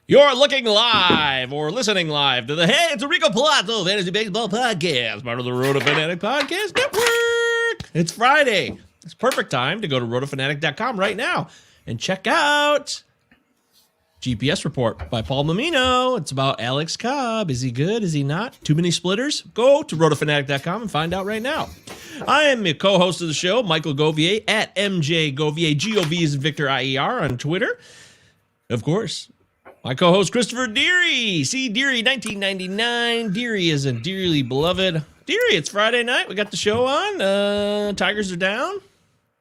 You're looking live or listening live to the Hey, it's a Rico Palazzo Fantasy Baseball Podcast, part of the Roto Fanatic Podcast Network. It's Friday. It's perfect time to go to rotofanatic.com right now and check out GPS Report by Paul Mamino. It's about Alex Cobb. Is he good? Is he not? Too many splitters? Go to rotofanatic.com and find out right now. I am your co-host of the show, Michael Govier, at MJ Govier. G-O-V is Victor I-E-R on Twitter. Of course, my co-host, Christopher Deary. See, Deary 1999. Deary is a dearly beloved. Deary, it's Friday night. We got the show on. Tigers are down.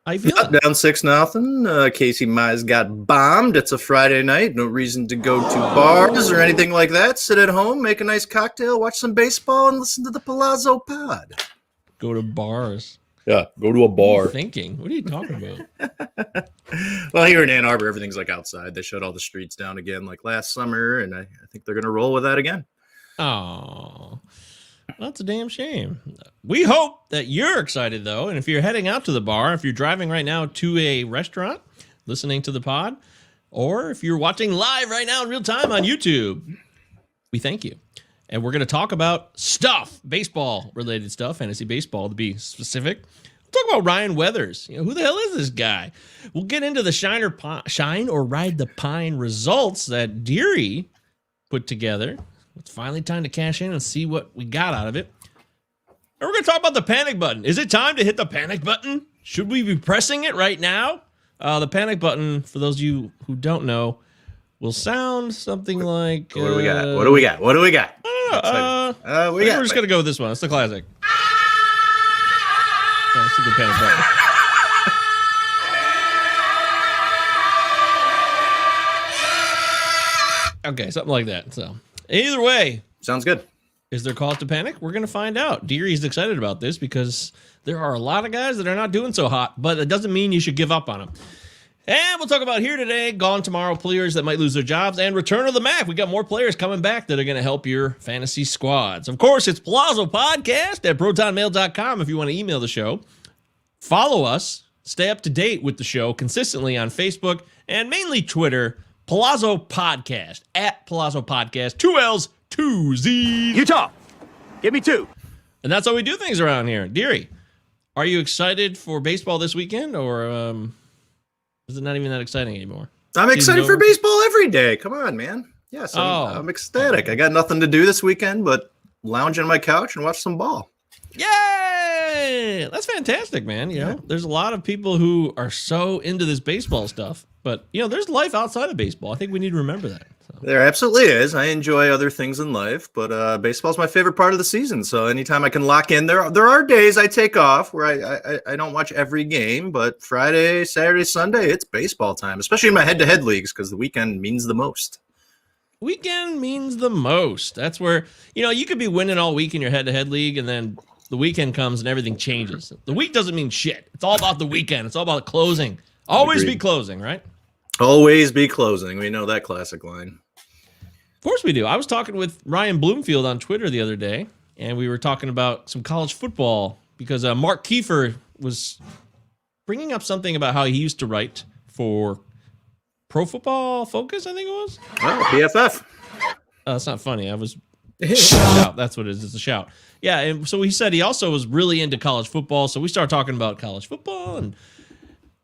How you feeling? Down 6-0. Casey Mize got bombed. It's a Friday night. No reason to go to bars or anything like that. Sit at home, make a nice cocktail, watch some baseball, and listen to the Palazzo Pod. Go to bars. Yeah, go to a bar. What are you thinking? What are you talking about? Well, here in Ann Arbor, everything's like outside. They shut all the streets down again like last summer, and I think they're going to roll with that again. Oh, that's a damn shame. We hope that you're excited, though, and if you're heading out to the bar, if you're driving right now to a restaurant, listening to the pod, or if you're watching live right now in real time on YouTube, we thank you. And we're going to talk about stuff, baseball-related stuff, fantasy baseball to be specific. We'll talk about Ryan Weathers. You know, who the hell is this guy? We'll get into the shine or ride the pine results that Deary put together. It's finally time to cash in and see what we got out of it. And we're going to talk about the panic button. Is it time to hit the panic button? Should we be pressing it right now? The panic button, for those of you who don't know, will sound something like... What do we got? What do we got? What do we got? We're just going to go with this one. It's the classic. That's a good panic button. Okay, something like that. So, either way. Sounds good. Is there cause to panic? We're going to find out. Deary's excited about this because there are a lot of guys that are not doing so hot, but it doesn't mean you should give up on them. And we'll talk about here today, gone tomorrow players that might lose their jobs, and return of the Mac. We got more players coming back that are going to help your fantasy squads. Of course, it's Palazzo Podcast at protonmail.com if you want to email the show. Follow us. Stay up to date with the show consistently on Facebook and mainly Twitter. Palazzo Podcast at Palazzo Podcast. 2 L's, 2 Z's. Utah, give me 2. And that's how we do things around here. Deary, are you excited for baseball this weekend, or is it not even that exciting anymore? I'm excited for baseball every day. Come on, man. Yes, I'm ecstatic. I got nothing to do this weekend but lounge on my couch and watch some ball. Yay! That's fantastic, man. You know, there's a lot of people who are so into this baseball stuff, but you know, there's life outside of baseball. I think we need to remember that. So. There absolutely is. I enjoy other things in life, but baseball's my favorite part of the season. So anytime I can lock in, there are days I take off where I don't watch every game, but Friday, Saturday, Sunday, it's baseball time, especially in my head-to-head leagues because the weekend means the most. Weekend means the most. That's where, you know, you could be winning all week in your head-to-head league, and then the weekend comes and everything changes. The week doesn't mean shit. It's all about the weekend. It's all about closing. Always be closing, right? Always be closing. We know that classic line. Of course we do. I was talking with Ryan Bloomfield on Twitter the other day, and we were talking about some college football because Mark Kiefer was bringing up something about how he used to write for Pro Football Focus, I think it was. Oh, PFF. That's not funny. I was shout. That's what it is. It's a shout. Yeah, and so he said he also was really into college football, so we started talking about college football, and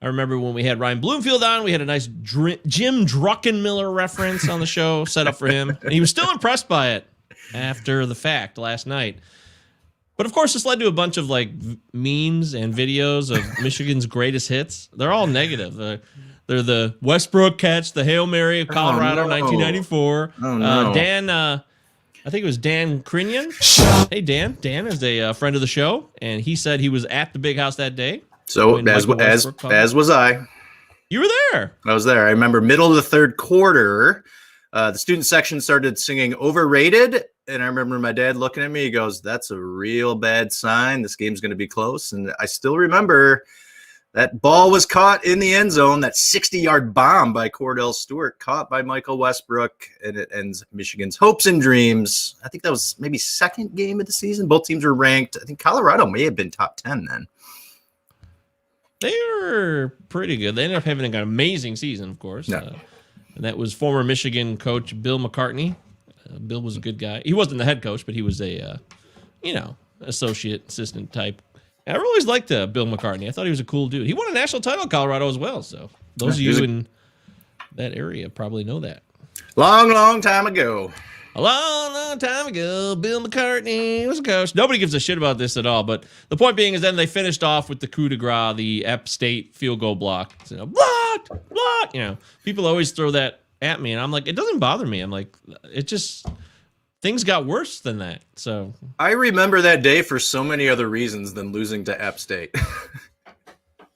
I remember when we had Ryan Bloomfield on, we had a nice Jim Druckenmiller reference on the show set up for him. And he was still impressed by it after the fact last night. But of course, this led to a bunch of like memes and videos of Michigan's greatest hits. They're all negative. They're the Westbrook catch, the Hail Mary of Colorado, 1994. Oh, no. Dan, I think it was Dan Crinion. Hey, Dan. Dan is a friend of the show, and he said he was at the Big House that day. So as was I. You were there. I was there. I remember middle of the third quarter, the student section started singing "Overrated," and I remember my dad looking at me. He goes, "That's a real bad sign. This game's going to be close." And I still remember that ball was caught in the end zone. That 60-yard bomb by Cordell Stewart, caught by Michael Westbrook, and it ends Michigan's hopes and dreams. I think that was maybe second game of the season. Both teams were ranked. I think Colorado may have been top 10 then. They were pretty good. They ended up having an amazing season, of course. Yeah. And that was former Michigan coach Bill McCartney. Bill was a good guy. He wasn't the head coach, but he was a, associate assistant type. And I always liked Bill McCartney. I thought he was a cool dude. He won a national title in Colorado as well. So those of you in that area probably know that. Long time ago. A long time ago, Bill McCartney was a coach. Nobody gives a shit about this at all. But the point being is then they finished off with the coup de grace, the App State field goal block. Blocked. People always throw that at me, and I'm like, it doesn't bother me. I'm like, it just, things got worse than that. So I remember that day for so many other reasons than losing to App State.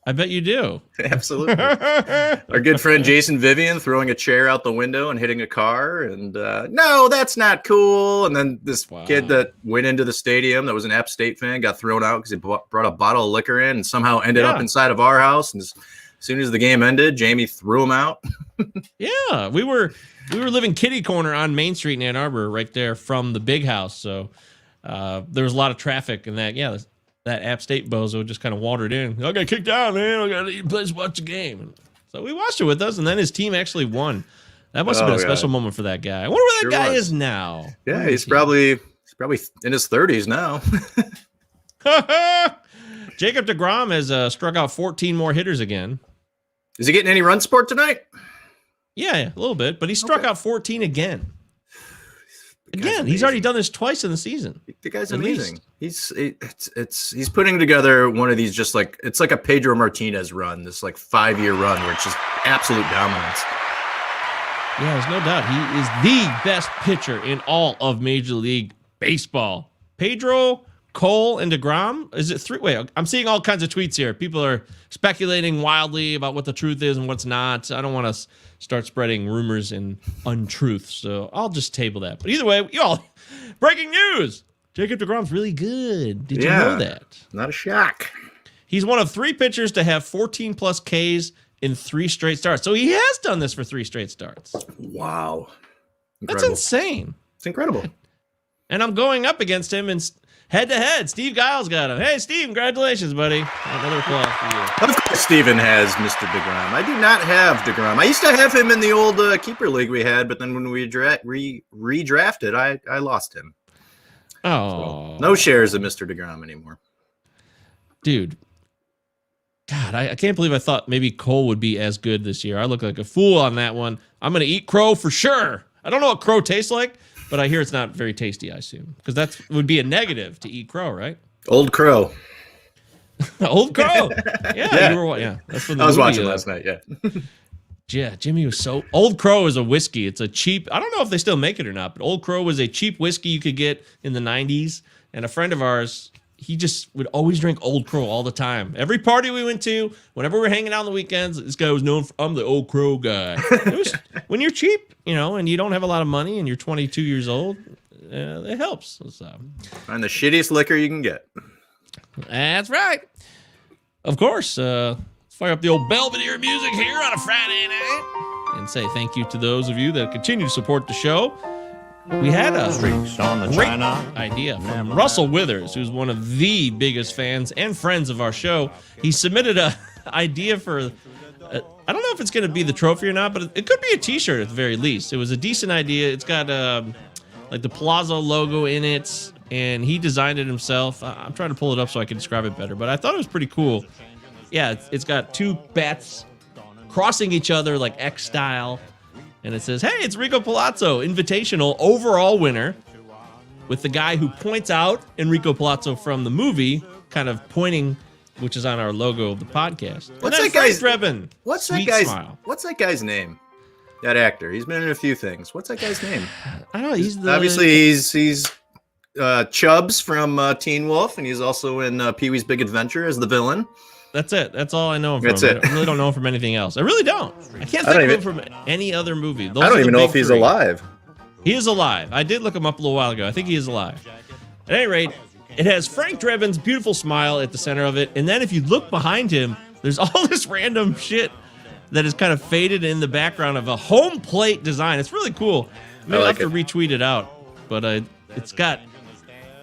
I bet you do. Absolutely. Our good friend Jason Vivian throwing a chair out the window and hitting a car. And no, that's not cool. And then this kid that went into the stadium that was an App State fan got thrown out because he brought a bottle of liquor in and somehow ended up inside of our house. And as soon as the game ended, Jamie threw him out. Yeah, we were living kitty corner on Main Street in Ann Arbor, right there from the big house. So there was a lot of traffic and that. Yeah, that App State bozo just kind of wandered in. I got kicked out, man. I got to eat a place to watch the game. So we watched it with us, and then his team actually won. That must have been a special moment for that guy. I wonder where that guy is now. Yeah, he's probably in his 30s now. Jacob Degrom has struck out 14 more hitters again. Is he getting any run support tonight? Yeah, a little bit, but he struck out 14 again. Again, he's already done this twice in the season. The guy's amazing. He's putting together one of these it's like a Pedro Martinez run, this like 5-year run where it's just absolute dominance. Yeah, there's no doubt. He is the best pitcher in all of Major League Baseball. Pedro, Cole, and DeGrom. Is it three? Wait, I'm seeing all kinds of tweets here. People are speculating wildly about what the truth is and what's not. I don't want to start spreading rumors and untruths, so I'll just table that. But either way, y'all, breaking news. Jacob DeGrom's really good. Did you know that? Not a shock. He's one of 3 pitchers to have 14-plus Ks in 3 straight starts. So he has done this for 3 straight starts. Wow. Incredible. That's insane. It's incredible. And I'm going up against him in head-to-head. Steve Giles got him. Hey, Steve, congratulations, buddy. Another applause for you. Of course, Steven has Mr. DeGrom. I do not have DeGrom. I used to have him in the old keeper league we had, but then when we redrafted, I lost him. Oh. So, no shares of Mr. DeGrom anymore. Dude. God, I can't believe I thought maybe Cole would be as good this year. I look like a fool on that one. I'm going to eat crow for sure. I don't know what crow tastes like, but I hear it's not very tasty, I assume. Because that would be a negative to eat crow, right? Old Crow. Old Crow. Yeah, you were. Yeah, that's what I was watching last night. Yeah. Yeah, Jimmy was so. Old Crow is a whiskey. It's a cheap. I don't know if they still make it or not, but Old Crow was a cheap whiskey you could get in the 90s. And a friend of ours, he just would always drink Old Crow all the time. Every party we went to, whenever we were hanging out on the weekends, this guy was known for, I'm the Old Crow guy. It was, when you're cheap, and you don't have a lot of money and you're 22 years old, it helps. So. Find the shittiest liquor you can get. That's right. Of course, fire up the old Belvedere music here on a Friday night and say thank you to those of you that continue to support the show. We had a great idea from Russell Withers, who's one of the biggest fans and friends of our show. He submitted an idea for, I don't know if it's going to be the trophy or not, but it could be a t-shirt at the very least. It was a decent idea. It's got like the Palazzo logo in it, and he designed it himself. I'm trying to pull it up so I can describe it better, but I thought it was pretty cool. Yeah, it's got 2 bats crossing each other like X style. And it says, hey, it's Rico Palazzo, Invitational overall winner, with the guy who points out Enrico Palazzo from the movie, kind of pointing, which is on our logo of the podcast. What's that guy's Drebin? What's that guy's name? That actor. He's been in a few things. What's that guy's name? I don't know. Obviously he's Chubbs from Teen Wolf, and he's also in Pee-wee's Big Adventure as the villain. That's it. That's all I know him from. That's it. I really don't know him from anything else. I really don't. I can't think of him from any other movie. Those I don't even know if he's alive. He is alive. I did look him up a little while ago. I think he is alive. At any rate, it has Frank Drebin's beautiful smile at the center of it. And then if you look behind him, there's all this random shit that is kind of faded in the background of a home plate design. It's really cool. Maybe I'll have to retweet it out. But it's got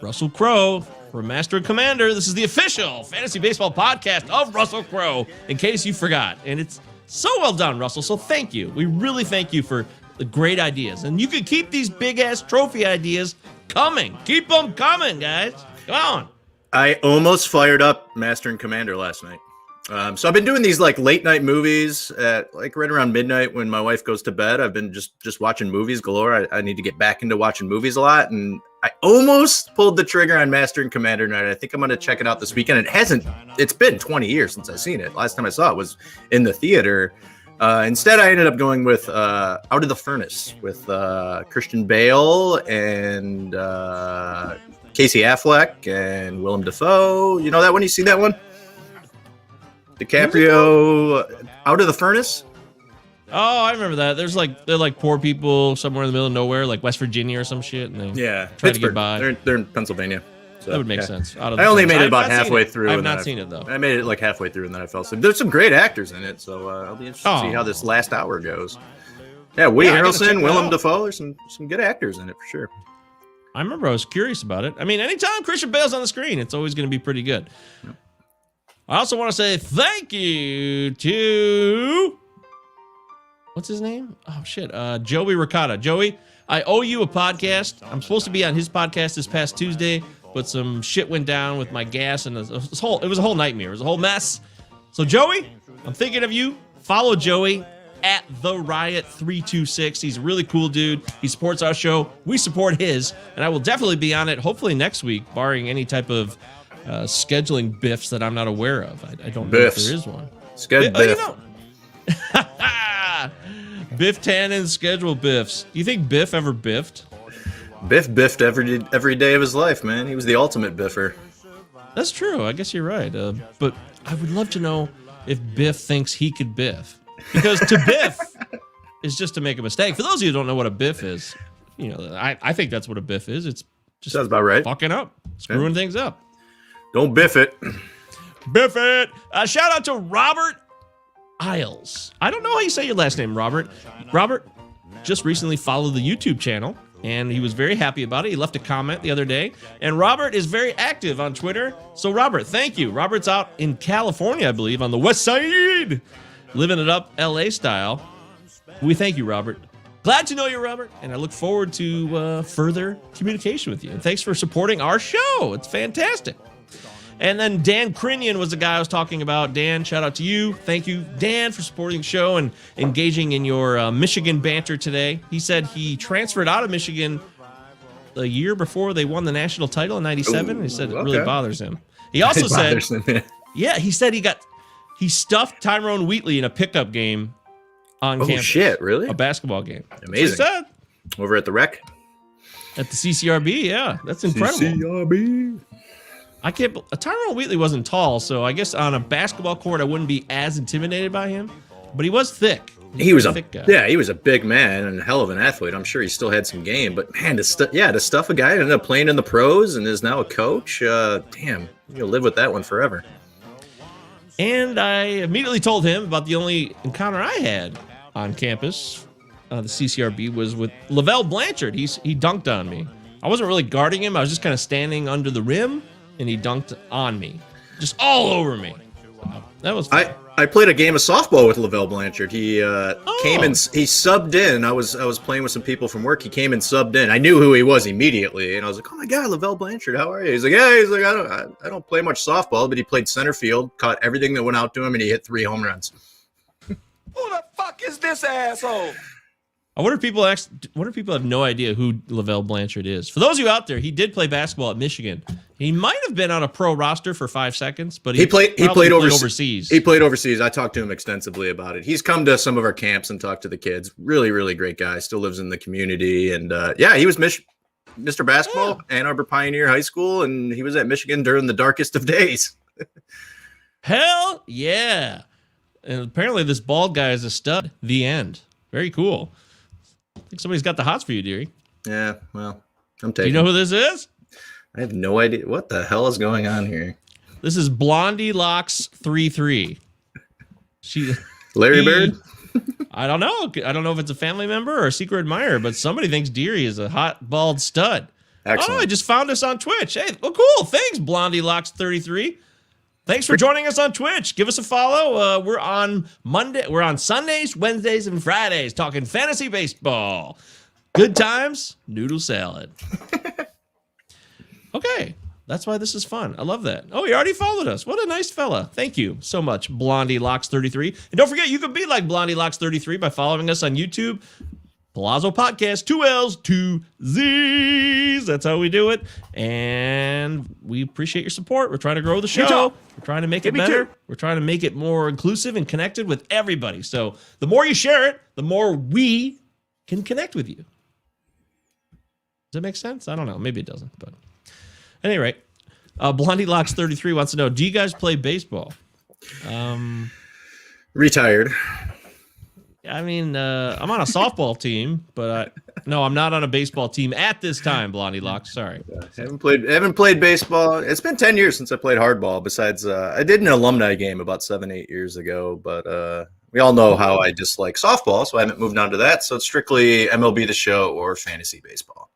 Russell Crowe from Master and Commander. This is the official fantasy baseball podcast of Russell Crowe, in case you forgot. And it's So well done, Russell. So thank you. We really thank you for the great ideas. And you can keep these big-ass trophy ideas coming. Keep them coming, guys. Come on. I almost fired up Master and Commander last night. So I've been doing these like late night movies at like right around midnight when my wife goes to bed. I've been just watching movies galore. I need to get back into watching movies a lot. And I almost pulled the trigger on Master and Commander night. I think I'm going to check it out this weekend. It's been 20 years since I've seen it. Last time I saw it was in the theater. Instead, I ended up going with Out of the Furnace with Christian Bale and Casey Affleck and Willem Dafoe. You know that one? You seen that one? DiCaprio, Out of the Furnace. Oh, I remember that. They're like poor people somewhere in the middle of nowhere, like West Virginia or some shit, and they try to get by. They're in Pennsylvania. So, that would make sense. I only made it about halfway through. I've not seen it though. I made it like halfway through, and then I fell asleep. There's some great actors in it, so I'll be interested to see how this last hour goes. Yeah, Woody Harrelson, Willem Dafoe. There's some good actors in it for sure. I remember I was curious about it. I mean, anytime Christian Bale's on the screen, it's always going to be pretty good. Yep. I also want to say thank you to... What's his name? Oh, shit. Joey Ricotta. Joey, I owe you a podcast. I'm supposed to be on his podcast this past Tuesday, but some shit went down with my gas, and it was a whole nightmare. It was a whole mess. So, Joey, I'm thinking of you. Follow Joey at The Riot 326. He's a really cool dude. He supports our show. We support his, and I will definitely be on it, hopefully next week, barring any type of scheduling biffs that I'm not aware of. I don't know if there is one. Biff. You know. Biff Tannen schedule biffs. Do you think Biff ever biffed? Biff biffed every day of his life, man. He was the ultimate biffer. That's true. I guess you're right. But I would love to know if Biff thinks he could biff. Because to biff is just to make a mistake. For those of you who don't know what a biff is, you know, I think that's what a biff is. It's just sounds about right. Fucking up, screwing things up. Don't biff it. Biff it. Shout out to Robert Isles. I don't know how you say your last name, Robert. Robert just recently followed the YouTube channel, and he was very happy about it. He left a comment the other day, and Robert is very active on Twitter. So, Robert, thank you. Robert's out in California, I believe, on the west side, living it up LA style. We thank you, Robert. Glad to know you, Robert, and I look forward to further communication with you. And thanks for supporting our show. It's fantastic. And then Dan Crinion was the guy I was talking about. Dan, shout out to you. Thank you, Dan, for supporting the show and engaging in your Michigan banter today. He said he transferred out of Michigan a year before they won the national title in '97. He said it really bothers him. He also said, he said he stuffed Tyrone Wheatley in a pickup game on campus. Oh, shit, really? A basketball game. Amazing. That's what he said. Over at the rec? At the CCRB, yeah. That's incredible. CCRB. I can't. Tyrone Wheatley wasn't tall, so I guess on a basketball court I wouldn't be as intimidated by him. But he was thick. He was a thick guy. Yeah, he was a big man and a hell of an athlete. I'm sure he still had some game, but man, to stuff a guy and ended up playing in the pros and is now a coach. Damn, you'll live with that one forever. And I immediately told him about the only encounter I had on campus, the CCRB, was with Lavelle Blanchard. He dunked on me. I wasn't really guarding him. I was just kind of standing under the rim. And he dunked on me, just all over me. So that was fun. I played a game of softball with Lavelle Blanchard. He came and he subbed in. I was playing with some people from work. He came and subbed in. I knew who he was immediately, and I was like, "Oh my god, Lavelle Blanchard, how are you?" He's like, "Yeah." He's like, "I don't play much softball, but he played center field, caught everything that went out to him, and he hit 3 home runs." Who the fuck is this asshole? I wonder if people have no idea who Lavelle Blanchard is. For those of you out there, he did play basketball at Michigan. He might have been on a pro roster for 5 seconds, but he played overseas. He played overseas. I talked to him extensively about it. He's come to some of our camps and talked to the kids. Really, really great guy. Still lives in the community. And he was Mr. Basketball, Ann Arbor Pioneer High School, and he was at Michigan during the darkest of days. Hell yeah. And apparently this bald guy is a stud. The end. Very cool. I think somebody's got the hots for you, Deary. Yeah, well, I'm taking. Do you know who this is? I have no idea. What the hell is going on here? This is Blondie Locks 33. Larry Bird? I don't know. I don't know if it's a family member or a secret admirer, but somebody thinks Deary is a hot, bald stud. Excellent. Oh, I just found us on Twitch. Hey, well, cool. Thanks, Blondie Locks 33. Thanks for joining us on Twitch. Give us a follow. We're on Sundays, Wednesdays, and Fridays talking fantasy baseball. Good times, noodle salad. Okay, that's why this is fun. I love that. Oh, he already followed us. What a nice fella. Thank you so much, Blondie Locks 33. And don't forget, you can be like Blondie Locks 33 by following us on YouTube. Palazzo Podcast, 2 L's, 2 Z's. That's how we do it. And we appreciate your support. We're trying to grow the show. We're trying to make it better. We're trying to make it more inclusive and connected with everybody. So the more you share it, the more we can connect with you. Does that make sense? I don't know. Maybe it doesn't. But at any rate, Blondie Locks 33 wants to know, do you guys play baseball? Retired. I mean, I'm on a softball team, but no, I'm not on a baseball team at this time, Blondie Locks. Sorry. Haven't played baseball. It's been 10 years since I played hardball. Besides, I did an alumni game about 7-8 years ago, but we all know how I dislike softball, so I haven't moved on to that. So it's strictly MLB The Show or fantasy baseball.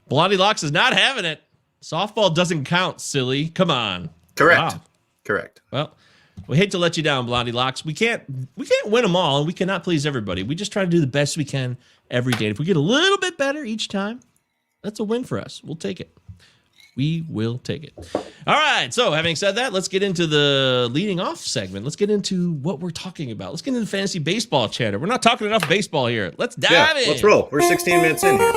Blondie Locks is not having it. Softball doesn't count, silly. Come on. Correct. Wow. Correct. Well, we hate to let you down, Blondie Locks. We can't win them all, and we cannot please everybody. We just try to do the best we can every day. If we get a little bit better each time, that's a win for us. We'll take it. We will take it. All right. So having said that, let's get into the leading off segment. Let's get into what we're talking about. Let's get into fantasy baseball chatter. We're not talking enough baseball here. Let's dive in. Let's roll. We're 16 minutes in here.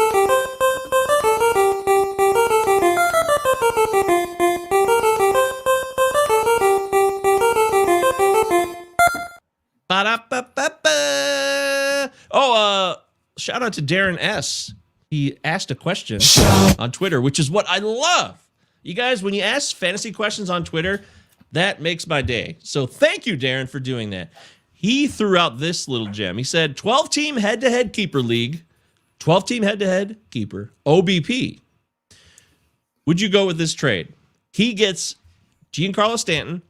Shout out to Darren S. He asked a question on Twitter, which is what I love. You guys, when you ask fantasy questions on Twitter, that makes my day. So thank you, Darren, for doing that. He threw out this little gem. He said, 12-team head-to-head keeper league, 12-team head-to-head keeper, OBP. Would you go with this trade? He gets Giancarlo Stanton,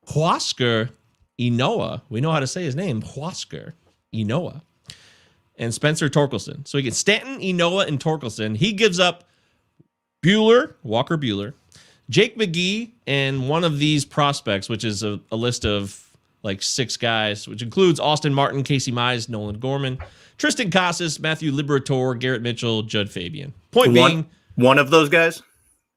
Huascar Inoa. We know how to say his name, Huascar Inoa, and Spencer Torkelson. So he gets Stanton, Inoa, and Torkelson. He gives up Walker Buehler, Jake McGee, and one of these prospects, which is a list of like 6 guys, which includes Austin Martin, Casey Mize, Nolan Gorman, Tristan Casas, Matthew Liberatore, Garrett Mitchell, Judd Fabian. Point being, one of those guys?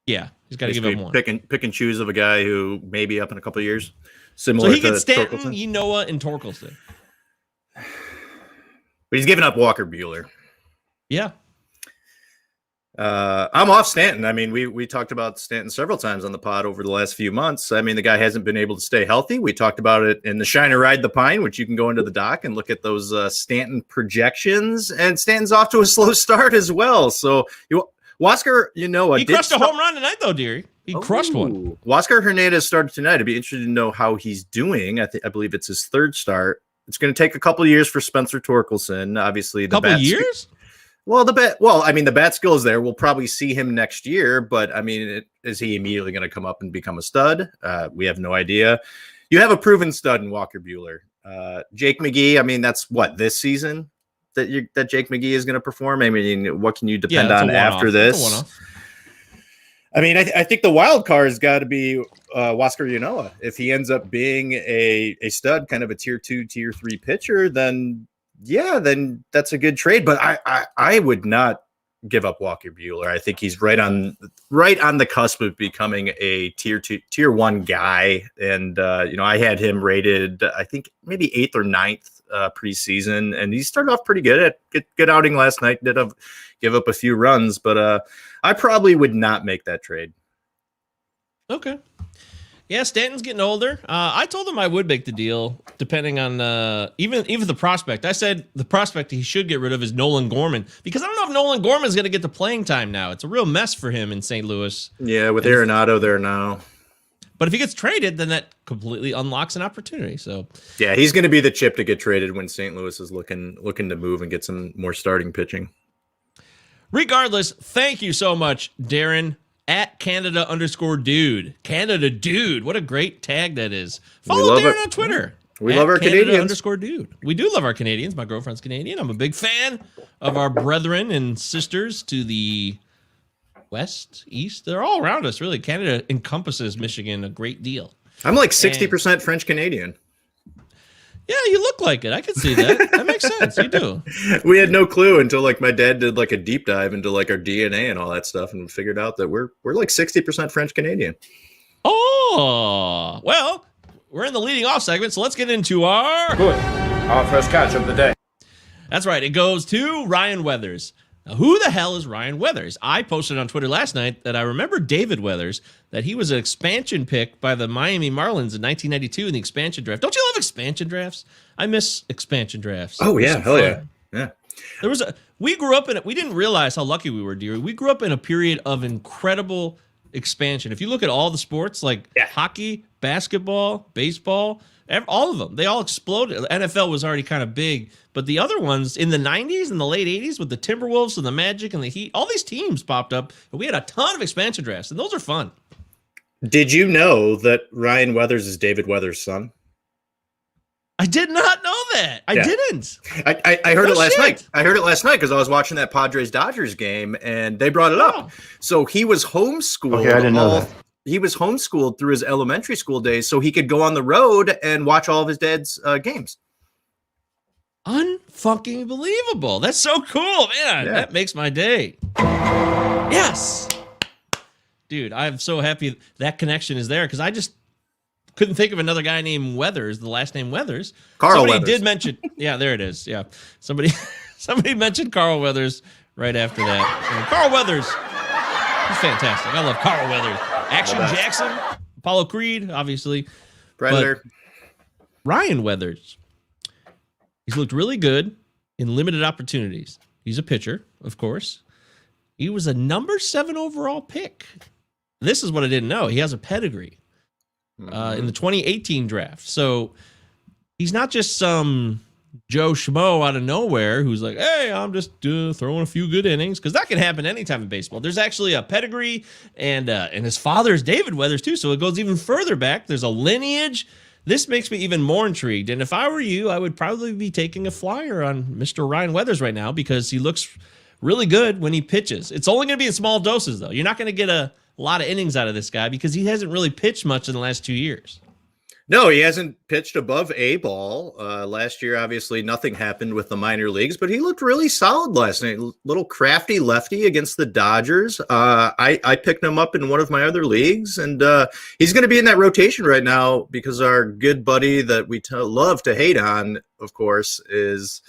Yeah, he's got to give him one. Pick and choose of a guy who may be up in a couple of years. Similar so he gets to Stanton, Torkelson. Inoa, and Torkelson. But he's giving up Walker Buehler. Yeah. I'm off Stanton. I mean, we talked about Stanton several times on the pod over the last few months. I mean, the guy hasn't been able to stay healthy. We talked about it in the Shiner Ride the Pine, which you can go into the doc and look at those Stanton projections. And Stanton's off to a slow start as well. So Huascar, he crushed a home run tonight, though, Deary. He crushed one. Huascar Hernandez started tonight. I'd be interested to know how he's doing. I believe it's his 3rd start. It's going to take a couple of years for Spencer Torkelson. Obviously, the couple years. The bat skill is there. We'll probably see him next year, but I mean, is he immediately going to come up and become a stud? We have no idea. You have a proven stud in Walker Buehler. Jake McGee. I mean, that's what, this season that Jake McGee is going to perform. I mean, what can you depend on after this? I mean, I think the wild card has got to be Huascar Ynoa. If he ends up being a stud, kind of a tier 2, tier 3 pitcher, then that's a good trade. But I would not give up Walker Buehler. I think he's right on the cusp of becoming a tier 2, tier 1 guy. And I had him rated, I think maybe 8th or 9th preseason, and he started off pretty good. Good outing last night. Did give up a few runs, but I probably would not make that trade. Okay. Yeah, Stanton's getting older. I told him I would make the deal, depending on even the prospect. I said the prospect he should get rid of is Nolan Gorman, because I don't know if Nolan Gorman is going to get the playing time now. It's a real mess for him in St. Louis. Yeah, with Arenado there now. But if he gets traded, then that completely unlocks an opportunity. So yeah, he's going to be the chip to get traded when St. Louis is looking to move and get some more starting pitching. Regardless, thank you so much, Darren, at Canada_dude. Canada Dude. What a great tag that is. Follow Darren on Twitter. We love our Canadians. Canada_dude. We do love our Canadians. My girlfriend's Canadian. I'm a big fan of our brethren and sisters to the west, east. They're all around us, really. Canada encompasses Michigan a great deal. I'm like 60% French Canadian. Yeah, you look like it. I can see that. That makes sense. You do. We had no clue until like my dad did like a deep dive into like our DNA and all that stuff, and figured out that we're like 60% French Canadian. Oh, well, we're in the leading off segment, so let's get into our First catch of the day. That's right. It goes to Ryan Weathers. Now, who the hell is Ryan Weathers? I posted on Twitter last night that I remember David Weathers, that he was an expansion pick by the Miami Marlins in 1992 in the expansion draft. Don't you love expansion drafts? I miss expansion drafts. Oh, yeah. Hell yeah. Yeah. We grew up in it. We didn't realize how lucky we were, Deary. We grew up in a period of incredible expansion. If you look at all the sports like hockey, basketball, baseball, all of them, they all exploded. The NFL was already kind of big, but the other ones in the 90s and the late 80s with the Timberwolves and the Magic and the Heat, all these teams popped up, and we had a ton of expansion drafts, and those are fun. Did you know that Ryan Weathers is David Weathers' son? I did not know that. I didn't. I heard it last night. I heard it last night because I was watching that Padres-Dodgers game, and they brought it up. So he was homeschooled. Okay, I didn't know that. He was homeschooled through his elementary school days so he could go on the road and watch all of his dad's games. Unfucking believable. That's so cool, man. Yeah. That makes my day. Yes. Dude, I'm so happy that connection is there because I just couldn't think of another guy named Weathers, the last name Weathers. Carl Somebody Weathers. did mention, yeah, there it is. Yeah. Somebody mentioned Carl Weathers right after that. And Carl Weathers, he's fantastic. I love Carl Weathers. Action Jackson, Apollo Creed, obviously. Predator. But Ryan Weathers, he's looked really good in limited opportunities. He's a pitcher, of course. He was a number 7 overall pick. This is what I didn't know. He has a pedigree in the 2018 draft. So he's not just some Joe Schmo out of nowhere who's like, hey, I'm just throwing a few good innings, because that can happen anytime in baseball. There's actually a pedigree, and his father's David Weathers too, so it goes even further back. There's a lineage. This makes me even more intrigued, and if I were you, I would probably be taking a flyer on Mr. Ryan Weathers right now because he looks really good when he pitches. It's only going to be in small doses, though. You're not going to get a lot of innings out of this guy because he hasn't really pitched much in the last 2 years. No, he hasn't pitched above A ball. Last year, obviously, nothing happened with the minor leagues, but he looked really solid last night. Little crafty lefty against the Dodgers. I picked him up in one of my other leagues, and he's going to be in that rotation right now because our good buddy that we love to hate on, of course, is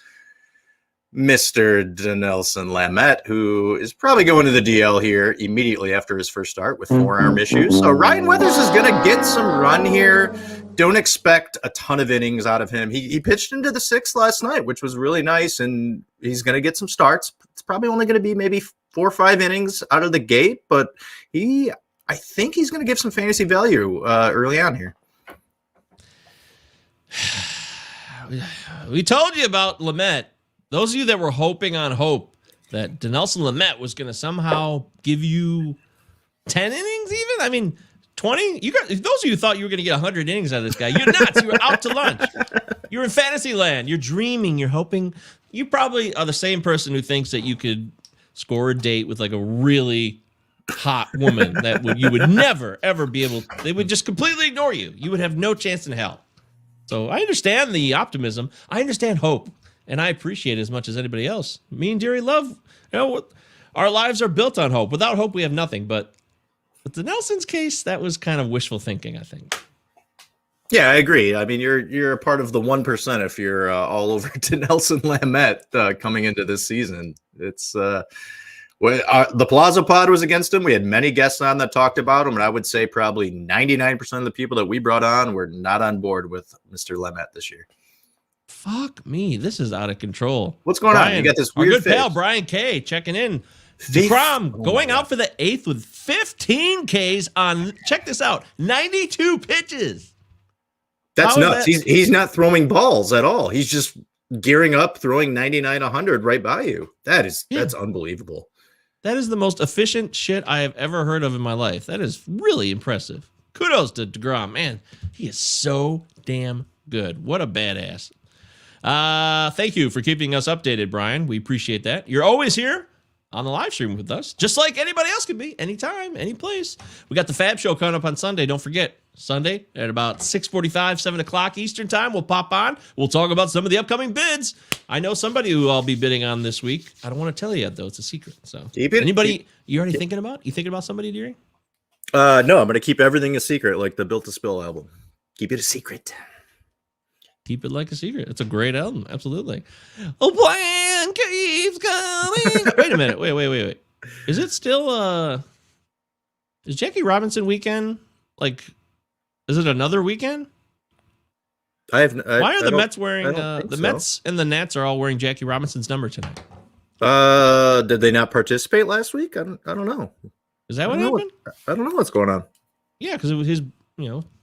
Mr. Dinelson Lamet, who is probably going to the DL here immediately after his first start with forearm issues. So Ryan Weathers is going to get some run here. Don't expect a ton of innings out of him. He pitched into the 6th last night, which was really nice, and he's going to get some starts. It's probably only going to be maybe 4 or 5 innings out of the gate, but I think he's going to give some fantasy value early on here. We told you about Lamet. Those of you that were hoping on hope that Dinelson Lamet was going to somehow give you 10 innings even? I mean, 20? Those of you who thought you were going to get 100 innings out of this guy, you're nuts. You were out to lunch. You're in fantasy land. You're dreaming. You're hoping. You probably are the same person who thinks that you could score a date with like a really hot woman that you would never, ever be able. They would just completely ignore you. You would have no chance in hell. So I understand the optimism. I understand hope. And I appreciate it as much as anybody else. Me and Deary love, our lives are built on hope. Without hope, we have nothing. But with the Nelson's case, that was kind of wishful thinking, I think. Yeah, I agree. I mean, you're a part of the 1% if you're all over to Dinelson Lamet coming into this season. It's the Plaza Pod was against him. We had many guests on that talked about him, and I would say probably 99% of the people that we brought on were not on board with Mr. Lamet this year. Fuck me. This is out of control. What's going on? You got this weird our good face. pal, Brian K, checking in. Degrom going out for the 8th with 15 Ks on, check this out, 92 pitches. That's nuts. He's not throwing balls at all. He's just gearing up, throwing 99, 100 right by you. That's unbelievable. That is the most efficient shit I have ever heard of in my life. That is really impressive. Kudos to Degrom. Man, he is so damn good. What a badass. Thank you for keeping us updated, Brian. We appreciate that. You're always here. on the live stream with us, just like anybody else can be, anytime, any place. We got the Fab Show coming up on Sunday. Don't forget, Sunday at about 6:45, 7 o'clock Eastern time. We'll pop on. We'll talk about some of the upcoming bids. I know somebody who I'll be bidding on this week. I don't want to tell you yet, though. It's a secret. So, anybody you already thinking about? You thinking about somebody, Deary? No, I'm going to keep everything a secret, like the Built to Spill album. Keep it a secret. Keep it like a secret. It's a great album. Absolutely. A plan keeps coming. Wait a minute. Wait. Is it still, is Jackie Robinson weekend? Like, is it another weekend? Why are the Mets wearing, the Mets and the Nats are all wearing Jackie Robinson's number tonight? Did they not participate last week? I don't know. Is that what happened? I don't know what's going on. Yeah, because it was his,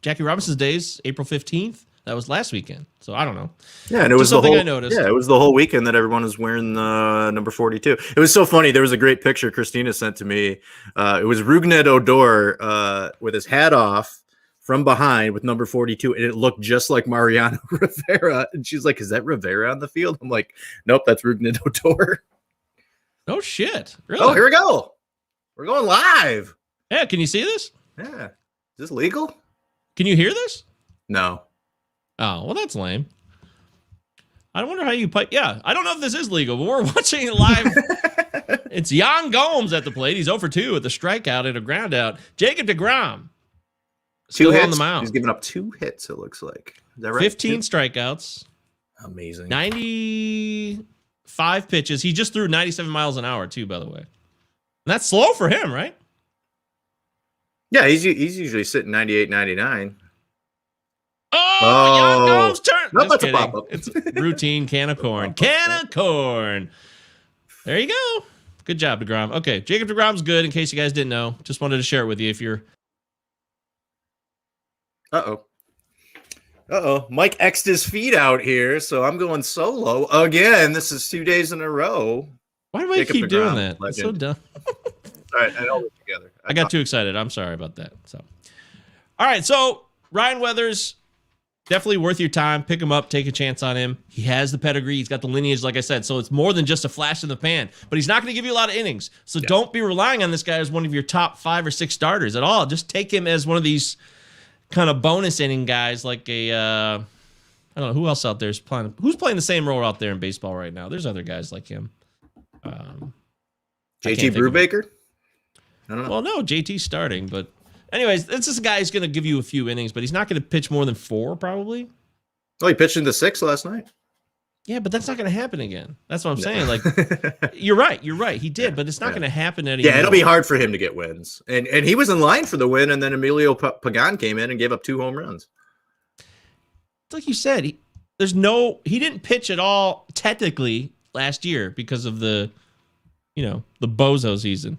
Jackie Robinson's days, April 15th. That was last weekend. So I don't know. Yeah, and it was something I noticed. Yeah, it was the whole weekend that everyone was wearing number 42. It was so funny. There was a great picture Christina sent to me. It was Rougned Odor with his hat off from behind with number 42, and it looked just like Mariano Rivera. And she's like, "Is that Rivera on the field?" I'm like, "Nope, that's Rougned Odor." Oh shit! Really? Oh, here we go. We're going live. Yeah, can you see this? Yeah. Is this legal? Can you hear this? No. Oh, well, that's lame. I wonder how you pipe. Yeah, I don't know if this is legal, but we're watching it live. It's Yan Gomes at the plate. He's 0 for 2 with a strikeout and a ground out. Jacob Degrom still on the mound. He's given up 2 hits, it looks like. Is that right? 15 strikeouts. Amazing. 95 pitches. He just threw 97 miles an hour, too, by the way. And that's slow for him, right? Yeah, he's usually sitting 98, 99. Oh, Yan Gomes turn. Nope, that's a pop-up. It's routine can of corn. Can of corn. There you go. Good job, DeGrom. Okay, Jacob DeGrom's good, in case you guys didn't know. Just wanted to share it with you if you're... Uh-oh. Mike X'd his feet out here, so I'm going solo again. This is 2 days in a row. Why do I keep doing that? Legend. It's so dumb. All right, I held it together. I got too excited. I'm sorry about that. So, all right. So Ryan Weathers, definitely worth your time. Pick him up. Take a chance on him. He has the pedigree. He's got the lineage, like I said. So it's more than just a flash in the pan. But he's not going to give you a lot of innings. So don't be relying on this guy as one of your top 5 or 6 starters at all. Just take him as one of these kind of bonus inning guys, like a I don't know who else out there is playing. Who's playing the same role out there in baseball right now? There's other guys like him. JT Brubaker. I don't know. Well, no, JT's starting, but anyways, this is a guy who's going to give you a few innings, but he's not going to pitch more than 4, probably. Well, he pitched into 6 last night. Yeah, but that's not going to happen again. That's what I'm saying. Like, you're right. He did, but it's not going to happen anymore. Yeah, it'll be hard for him to get wins. And he was in line for the win, and then Emilio Pagan came in and gave up 2 home runs. It's like you said, he didn't pitch at all technically last year because of the bozo season.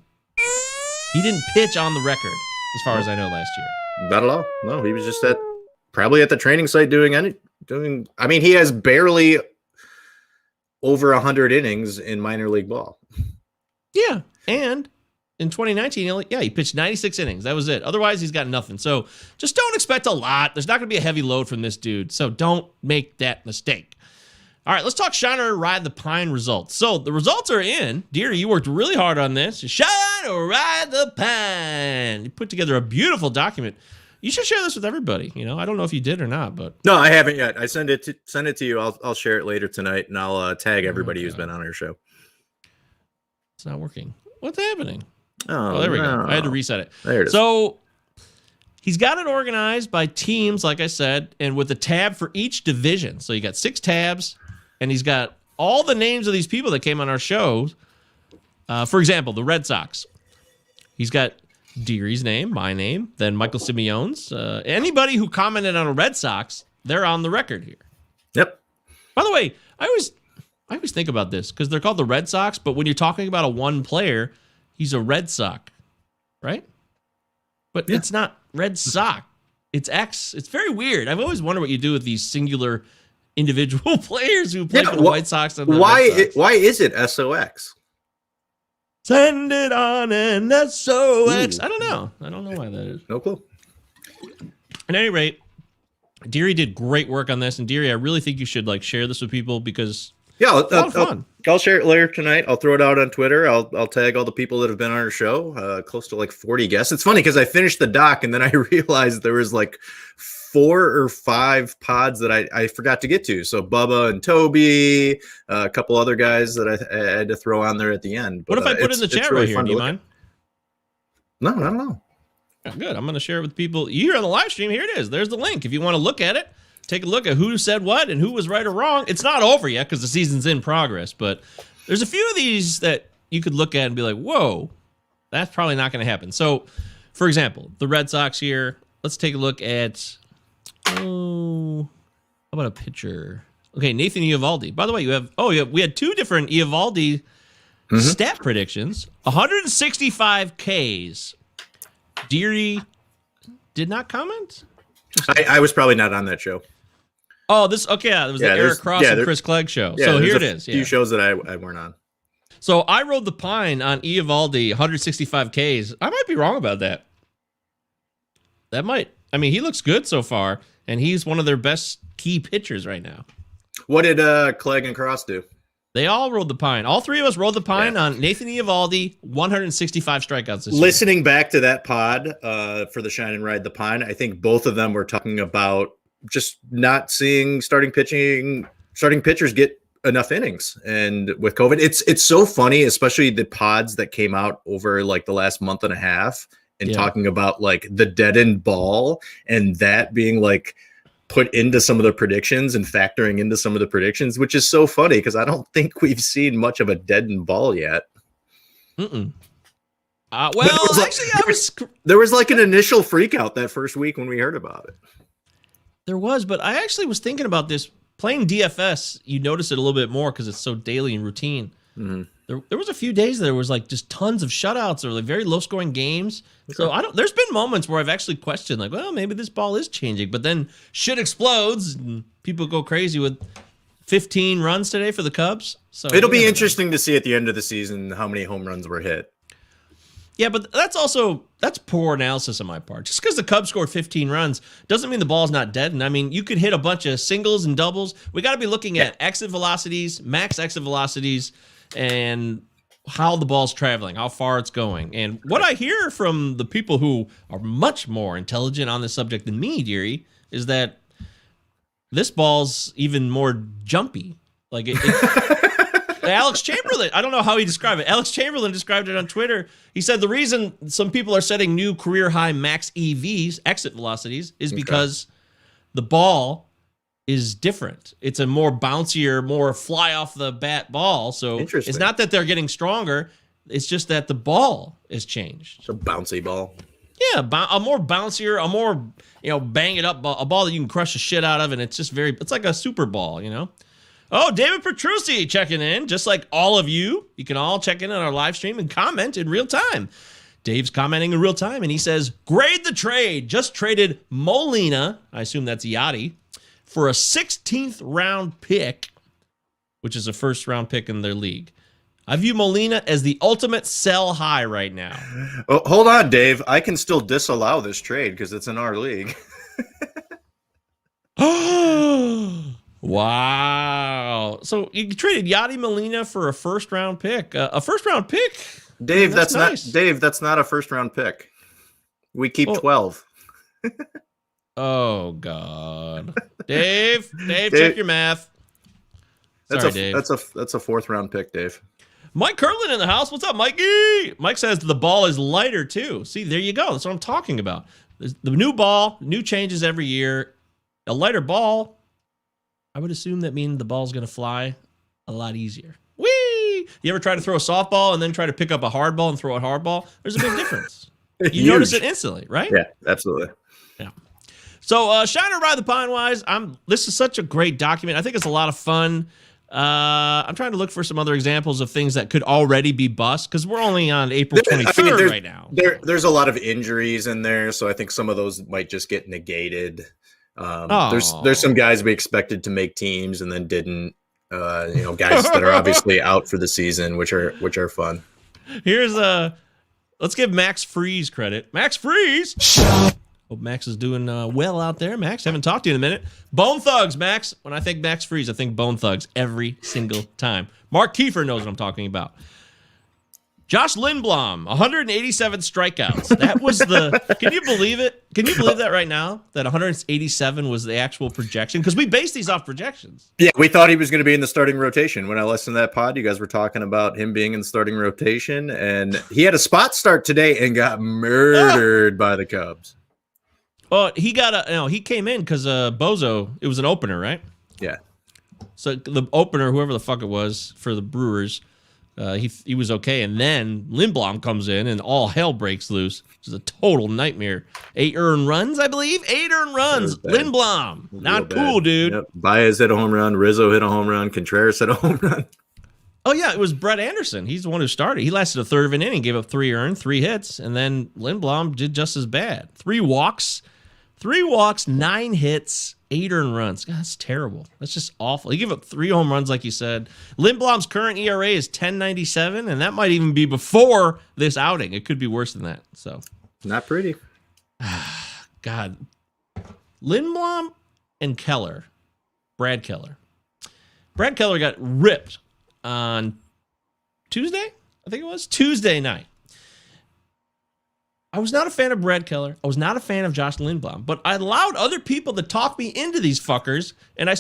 He didn't pitch on the record, as far as I know, last year. Not at all. No, he was just probably at the training site doing. I mean, he has barely over 100 innings in minor league ball. Yeah, and in 2019, he pitched 96 innings. That was it. Otherwise, he's got nothing. So just don't expect a lot. There's not going to be a heavy load from this dude. So don't make that mistake. All right, let's talk Shine or Ride the Pine results. So the results are in. Deary, you worked really hard on this. Shine or Ride the Pine. You put together a beautiful document. You should share this with everybody. I don't know if you did or not, but no, I haven't yet. I send it to you. I'll share it later tonight, and I'll tag everybody who's been on our show. It's not working. What's happening? Oh, there we go. I had to reset it. There it is. So he's got it organized by teams, like I said, and with a tab for each division. So you got 6 tabs. And he's got all the names of these people that came on our show. For example, the Red Sox. He's got Deary's name, my name, then Michael Simeone's. Anybody who commented on a Red Sox, they're on the record here. Yep. By the way, I always think about this because they're called the Red Sox, but when you're talking about a one player, he's a Red Sox, right? But it's not Red Sox. It's X. It's very weird. I've always wondered what you do with these singular individual players who play for the White Sox. And the Red Sox. Why is it SOX? Send it on an SOX. I don't know why that is. No clue. At any rate, Deary did great work on this, and Deary, I really think you should share this with people because Yeah, a lot of fun. I'll share it later tonight. I'll throw it out on Twitter. I'll tag all the people that have been on our show. Close to like 40 guests. It's funny because I finished the doc and then I realized there was like 4 or 5 pods that I forgot to get to. So Bubba and Toby, a couple other guys that I had to throw on there at the end. But, what if I put in the chat really right here? Do you mind? No, I don't know. Good. I'm going to share it with people. You're on the live stream. Here it is. There's the link. If you want to look at it, take a look at who said what and who was right or wrong. It's not over yet because the season's in progress, but there's a few of these that you could look at and be like, whoa, that's probably not going to happen. So, for example, the Red Sox here. Let's take a look at, how about a pitcher? Okay, Nathan Eovaldi. By the way, we had 2 different Eovaldi stat predictions. 165 Ks. Deary did not comment? I was probably not on that show. Oh, it was the Eric Cross and Chris Clegg show. Yeah, so here it is. A few shows that I weren't on. So I rode the pine on Eovaldi, 165 Ks. I might be wrong about that. He looks good so far, and he's one of their best key pitchers right now. What did Clegg and Cross do? They all rode the pine. All 3 of us rode the pine on Nathan Eovaldi, 165 strikeouts this year. Listening back to that pod for the Shine and Ride the Pine, I think both of them were talking about just not seeing starting pitchers get enough innings. And with COVID, it's so funny, especially the pods that came out over like the last month and a half and talking about like the deadened ball and that being like put into some of the predictions and factoring into some of the predictions, which is so funny because I don't think we've seen much of a deadened ball yet. There was like an initial freak out that first week when we heard about it. There was, but I actually was thinking about this. Playing DFS, you notice it a little bit more because it's so daily and routine. Mm-hmm. There was a few days there was like just tons of shutouts or like very low scoring games. Okay. So there's been moments where I've actually questioned like, well, maybe this ball is changing, but then shit explodes and people go crazy with 15 runs today for the Cubs. So it'll be interesting to see at the end of the season how many home runs were hit. Yeah, but that's poor analysis on my part. Just because the Cubs scored 15 runs doesn't mean the ball's not dead. And I mean, you could hit a bunch of singles and doubles. We got to be looking at exit velocities, max exit velocities, and how the ball's traveling, how far it's going. And what I hear from the people who are much more intelligent on this subject than me, Deary, is that this ball's even more jumpy. Like Alex Chamberlain, I don't know how he described it. Alex Chamberlain described it on Twitter. He said the reason some people are setting new career high max EVs, exit velocities, is because the ball is different. It's a more bouncier, more fly off the bat ball. So it's not that they're getting stronger. It's just that the ball is changed. It's a bouncy ball. Yeah, a more bouncier, a more, bang it up, a ball that you can crush the shit out of. And it's just it's like a super ball, Oh, David Petrucci checking in, just like all of you. You can all check in on our live stream and comment in real time. Dave's commenting in real time, and he says, grade the trade. Just traded Molina, I assume that's Yachty, for a 16th round pick, which is a first round pick in their league. I view Molina as the ultimate sell high right now. Oh, hold on, Dave. I can still disallow this trade because it's in our league. Wow. So you traded Yachty Molina for a first round pick. A first round pick? Dave, that's nice. That's not a first round pick. We keep 12. Oh God. Dave, check your math. Sorry, Dave. That's a fourth round pick, Dave. Mike Curlin in the house. What's up, Mikey? Mike says the ball is lighter too. See, there you go. That's what I'm talking about. The new ball, new changes every year. A lighter ball, I would assume that means the ball's going to fly a lot easier. Whee! You ever try to throw a softball and then try to pick up a hard ball and throw a hard ball? There's a big difference. You notice it instantly, right? Yeah, absolutely. Yeah. So, Shine or Ride the Pine wise, this is such a great document. I think it's a lot of fun. I'm trying to look for some other examples of things that could already be bust because we're only on April 23rd right now. There's a lot of injuries in there, so I think some of those might just get negated. There's some guys we expected to make teams and then didn't. Guys that are obviously out for the season, which are fun. Here's let's give Max Freeze credit. Max Freeze. Hope Max is doing well out there. Max, haven't talked to you in a minute. Bone Thugs, Max. When I think Max Freeze, I think Bone Thugs every single time. Mark Kiefer knows what I'm talking about. Josh Lindblom, 187 strikeouts. That was can you believe it? Can you believe that right now? That 187 was the actual projection? Because we base these off projections. Yeah, we thought he was going to be in the starting rotation. When I listened to that pod, you guys were talking about him being in the starting rotation, and he had a spot start today and got murdered by the Cubs. Well, he came in because Bozo, it was an opener, right? Yeah. So the opener, whoever the fuck it was for the Brewers, he was okay, and then Lindblom comes in, and all hell breaks loose. It's a total nightmare. 8 earned runs, I believe. 8 earned runs. Lindblom, not cool, dude. Yep. Baez hit a home run. Rizzo hit a home run. Contreras hit a home run. Oh yeah, it was Brett Anderson. He's the one who started. He lasted a third of an inning, gave up 3 earned, 3 hits, and then Lindblom did just as bad. 3 walks, 9 hits. 8 earned runs. God, that's terrible. That's just awful. He gave up 3 home runs, like you said. Lindblom's current ERA is 10.97, and that might even be before this outing. It could be worse than that. So, not pretty. God, Lindblom and Brad Keller got ripped on Tuesday. I think it was Tuesday night. I was not a fan of Brad Keller. I was not a fan of Josh Lindblom, but I allowed other people to talk me into these fuckers, and I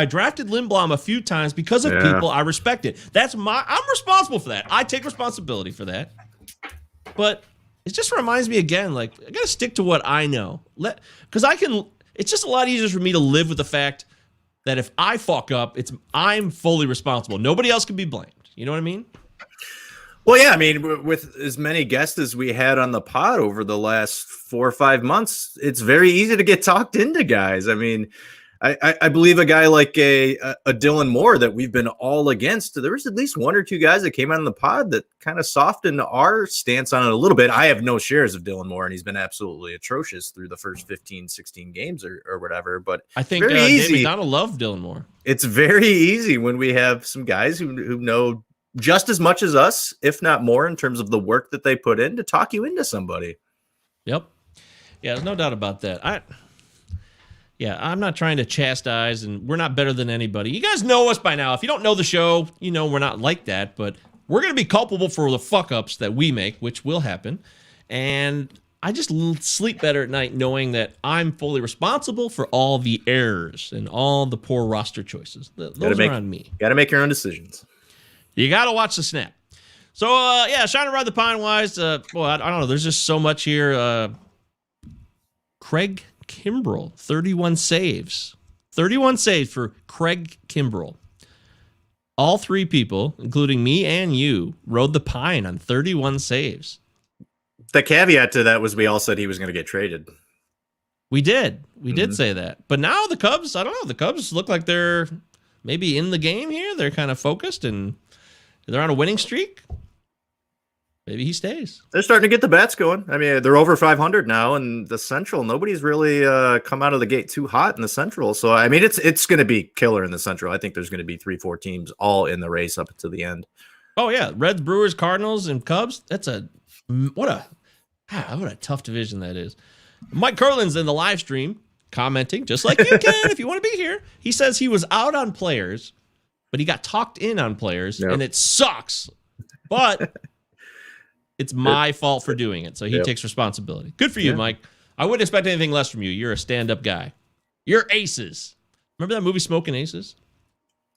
drafted Lindblom a few times because of people I respected. I'm responsible for that. I take responsibility for that. But it just reminds me again, like, I got to stick to what I know. Because it's just a lot easier for me to live with the fact that if I fuck up, I'm fully responsible. Nobody else can be blamed. You know what I mean? Well, yeah, I mean, with as many guests as we had on the pod over the last 4 or 5 months, it's very easy to get talked into guys. I mean, I believe a guy like a Dylan Moore that we've been all against, there was at least 1 or 2 guys that came out on the pod that kind of softened our stance on it a little bit. I have no shares of Dylan Moore, and he's been absolutely atrocious through the first 15, 16 games or whatever. But I think Dave McDonald loved Dylan Moore. It's very easy when we have some guys who know just as much as us, if not more, in terms of the work that they put in to talk you into somebody. Yep. Yeah, there's no doubt about that. I'm not trying to chastise, and we're not better than anybody. You guys know us by now. If you don't know the show, you know we're not like that, but we're going to be culpable for the fuck-ups that we make, which will happen. And I just sleep better at night knowing that I'm fully responsible for all the errors and all the poor roster choices. Those are on me. Got to make your own decisions. You got to watch the snap. So, Shine and Ride the Pine wise, I don't know. There's just so much here. Craig Kimbrell, 31 saves. 31 saves for Craig Kimbrell. All 3 people, including me and you, rode the pine on 31 saves. The caveat to that was we all said he was going to get traded. We did. We did say that. But now the Cubs, I don't know. The Cubs look like they're maybe in the game here. They're kind of focused, and they're on a winning streak. Maybe he stays. They're starting to get the bats going. I mean, they're over 500 now, and the Central, nobody's really come out of the gate too hot in the Central. So, I mean, it's going to be killer in the Central. I think there's going to be 3-4 teams all in the race up to the end. Oh, yeah. Reds, Brewers, Cardinals, and Cubs. What a tough division that is. Mike Curlin's in the live stream commenting, just like you can if you want to be here. He says he was out on players, but he got talked in on players, and it sucks. But it's my fault for doing it, so he takes responsibility. Good for you, Mike. I wouldn't expect anything less from you. You're a stand-up guy. You're aces. Remember that movie Smoking Aces?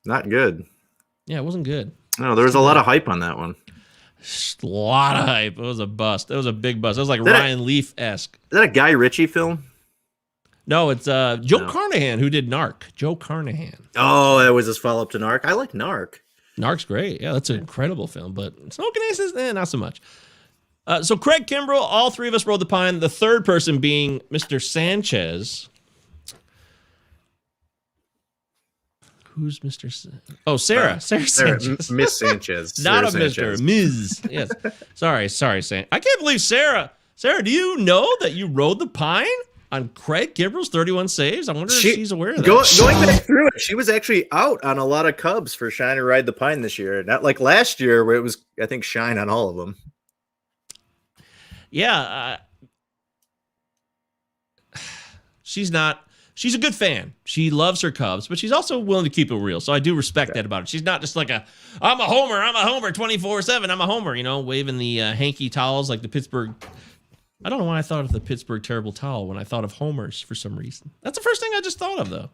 Not good. Yeah, it wasn't good. No, there was a lot of hype on that one. A lot of hype. It was a bust. It was a big bust. It was like Ryan Leaf-esque. Is that a Guy Ritchie film? No, it's Joe Carnahan who did Narc. Joe Carnahan. Oh, that was his follow-up to Narc. I like Narc. Narc's great. Yeah, that's an incredible film. But Smoking Aces, not so much. So Craig Kimbrell, all 3 of us rode the pine. The third person being Mr. Sanchez. Who's Mr. Sarah. Sarah Sanchez. Miss Sanchez. Not Sarah a Sanchez. Mr. Ms. Yes. Sorry, Sam. I can't believe Sarah. Sarah, do you know that you rode the pine on Craig Kimbrell's 31 saves? I wonder if she's aware of that. Going back through it, she was actually out on a lot of Cubs for Shine or Ride the Pine this year. Not like last year where it was, I think, Shine on all of them. Yeah. She's a good fan. She loves her Cubs, but she's also willing to keep it real. So I do respect that about her. She's not just like I'm a homer 24/7. I'm a homer, waving the hanky towels like the Pittsburgh. I don't know why I thought of the Pittsburgh terrible towel when I thought of homers for some reason. That's the first thing I just thought of, though.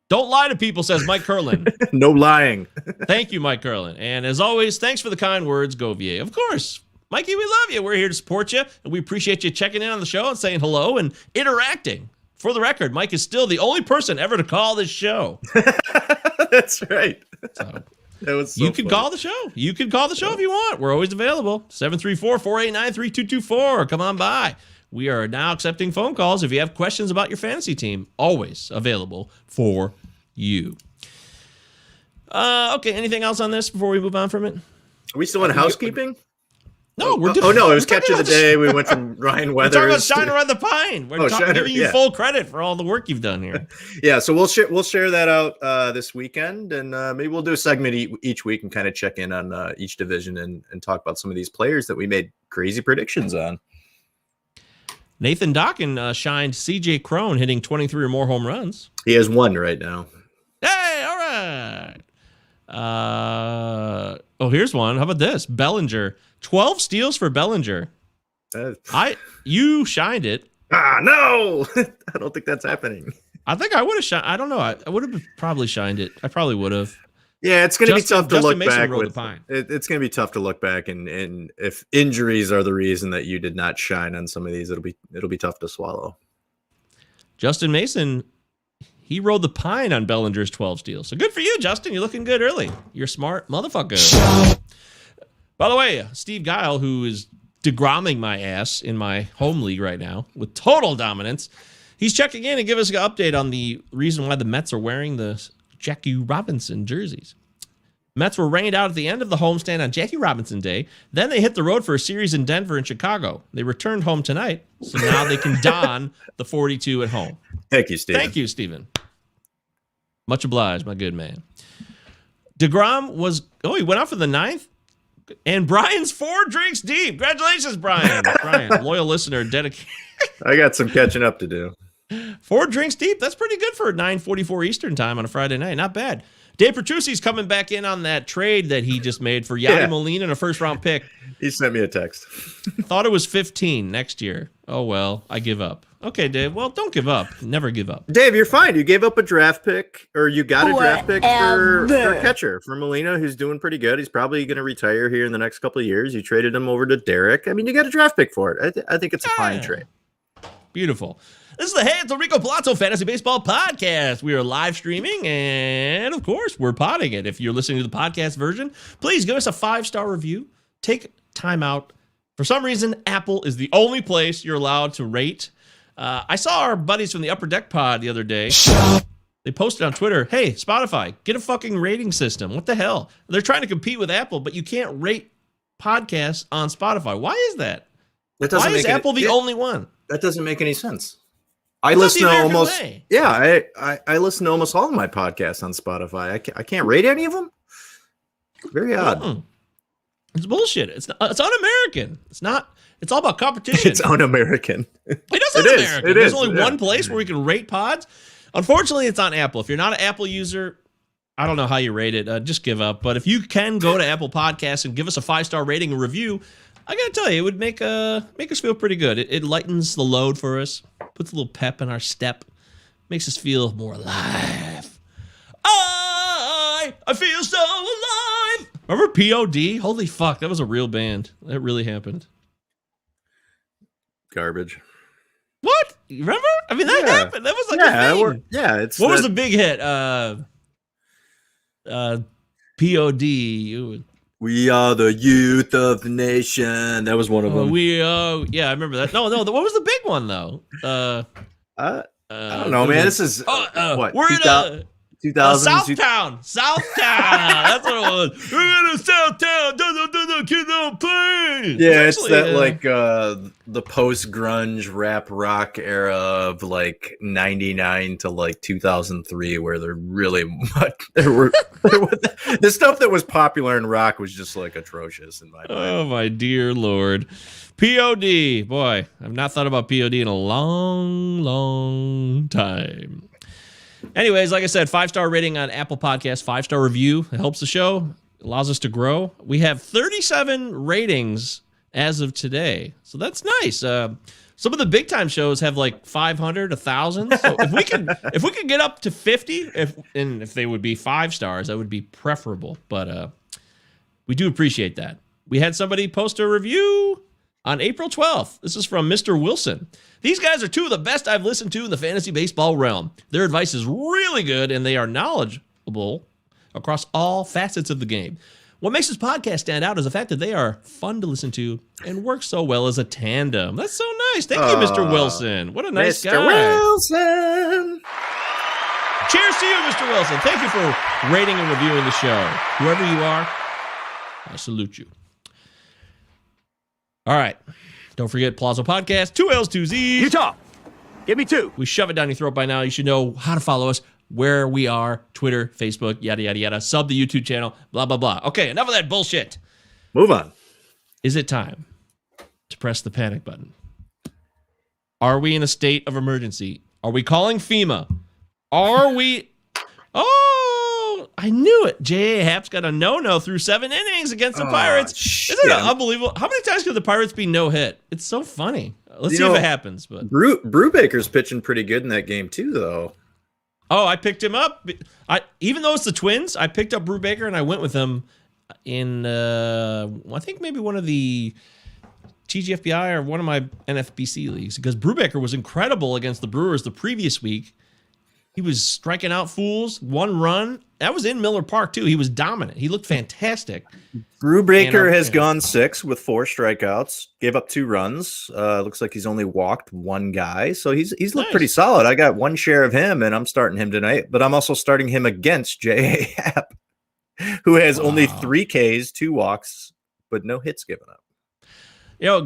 Don't lie to people, says Mike Curlin. No lying. Thank you, Mike Curlin. And as always, thanks for the kind words, Govier. Of course. Mikey, we love you. We're here to support you, and we appreciate you checking in on the show and saying hello and interacting. For the record, Mike is still the only person ever to call this show. That's right. So, that was so you can call the show. You can call the show if you want. We're always available. 734-489-3224. Come on by. We are now accepting phone calls. If you have questions about your fantasy team, always available for you. Okay, anything else on this before we move on from it? Are we still in housekeeping? No, we're doing. Oh no, it was catch of the day. We went from Ryan Weathers. We're talking about Shiner on the Pine. We're giving you full credit for all the work you've done here. Yeah, so we'll share that out this weekend, and maybe we'll do a segment each week and kind of check in on each division and talk about some of these players that we made crazy predictions on. Nathan Dokken shined C.J. Cron hitting 23 or more home runs. He has one right now. Hey, all right. Here's one. How about this? Bellinger. 12 steals for Bellinger. You shined it. No. I don't think that's happening. I think I would have shined. I don't know. I would have probably shined it. I probably would have. Yeah, it's going to be tough to look back. It's going to be tough to look back, and if injuries are the reason that you did not shine on some of these, it'll be tough to swallow. Justin Mason, he rode the pine on Bellinger's 12 steals. So good for you, Justin. You're looking good early. You're smart motherfucker. By the way, Steve Guile, who is degromming my ass in my home league right now with total dominance, he's checking in and giving us an update on the reason why the Mets are wearing the Jackie Robinson jerseys. Mets were rained out at the end of the homestand on Jackie Robinson Day. Then they hit the road for a series in Denver and Chicago. They returned home tonight, so now they can don the 42 at home. Thank you, Steven. Thank you, Steven. Much obliged, my good man. Degrom he went out for the 9th. And Brian's 4 drinks deep. Congratulations, Brian. Brian, loyal listener, dedicated. I got some catching up to do. 4 drinks deep. That's pretty good for 9:44 Eastern time on a Friday night. Not bad. Dave Petrucci's coming back in on that trade that he just made for Yadi Molina and a first-round pick. He sent me a text. Thought it was 15 next year. Oh, well, I give up. Okay, Dave. Well, don't give up. Never give up. Dave, you're fine. You gave up a draft pick, or you got a draft pick for catcher, for Molina, who's doing pretty good. He's probably going to retire here in the next couple of years. You traded him over to Derek. I mean, you got a draft pick for it. I think it's a fine trade. Beautiful. This is the Hey, it's the Rico Palazzo Fantasy Baseball Podcast. We are live streaming, and of course, we're potting it. If you're listening to the podcast version, please give us a 5-star review. Take time out. For some reason, Apple is the only place you're allowed to rate. I saw our buddies from the Upper Deck Pod the other day. They posted on Twitter, hey, Spotify, get a fucking rating system. What the hell? They're trying to compete with Apple, but you can't rate podcasts on Spotify. Why is that? Why is Apple the only one? That doesn't make any sense. I listen to almost I listen to almost all of my podcasts on Spotify. I can't rate any of them. Very odd. It's bullshit. It's un-American. It's not. It's all about competition. It's un-American. It is un-American. There's only one place where we can rate pods. Unfortunately, it's on Apple. If you're not an Apple user, I don't know how you rate it. Just give up. But if you can go to Apple Podcasts and give us a 5-star rating and review, I gotta tell you, it would make us feel pretty good. It lightens the load for us, puts a little pep in our step, makes us feel more alive. I feel so alive. Remember POD? Holy fuck, that was a real band. That really happened. Garbage. What? You remember? I mean, that happened. That was like a thing. What was the big hit? POD. We are the youth of the nation. That was one of them. I remember that. No, what was the big one though? I don't know, man. This is what? We're in 2000 Southtown. That's what it was. We're in Southtown. Kids don't play. Yeah, it's that the post grunge rap rock era of like 99 to like 2003, where they're really the stuff that was popular in rock was just like atrocious in my mind. Oh my dear Lord. POD. Boy, I've not thought about POD in a long time. Anyways, like I said, 5-star rating on Apple Podcasts, 5-star review. It helps the show, allows us to grow. We have 37 ratings as of today, so that's nice. Some of the big time shows have like 500, 1,000. So if we could get up to 50, if they would be 5 stars, that would be preferable. But we do appreciate that. We had somebody post a review on April 12th. This is from Mr. Wilson. These guys are 2 of the best I've listened to in the fantasy baseball realm. Their advice is really good, and they are knowledgeable across all facets of the game. What makes this podcast stand out is the fact that they are fun to listen to and work so well as a tandem. That's so nice. Thank you, Mr. Wilson. What a nice guy. Mr. Wilson. Cheers to you, Mr. Wilson. Thank you for rating and reviewing the show. Whoever you are, I salute you. All right. Don't forget Plaza Podcast, 2 L's, 2 Z's. Utah, give me 2. We shove it down your throat by now. You should know how to follow us, where we are, Twitter, Facebook, yada, yada, yada. Sub the YouTube channel, blah, blah, blah. Okay, enough of that bullshit. Move on. Is it time to press the panic button? Are we in a state of emergency? Are we calling FEMA? Are we... Oh, I knew it. J.A. Happ's got a no-no through 7 innings against the Pirates. Isn't it unbelievable? How many times could the Pirates be no-hit? It's so funny. Let's see if it happens. But Brubaker's pitching pretty good in that game too, though. Oh, I picked him up. Even though it's the Twins, I picked up Brubaker and I went with him in, I think maybe one of the TGFBI or one of my NFBC leagues, because Brubaker was incredible against the Brewers the previous week. He was striking out fools, 1 run. That was in Miller Park, too. He was dominant. He looked fantastic. Brubaker has gone 6 with 4 strikeouts, gave up 2 runs. Looks like he's only walked 1 guy. So he's looked pretty solid. I got 1 share of him, and I'm starting him tonight. But I'm also starting him against J.A. Happ, who has only 3 Ks, 2 walks, but no hits given up.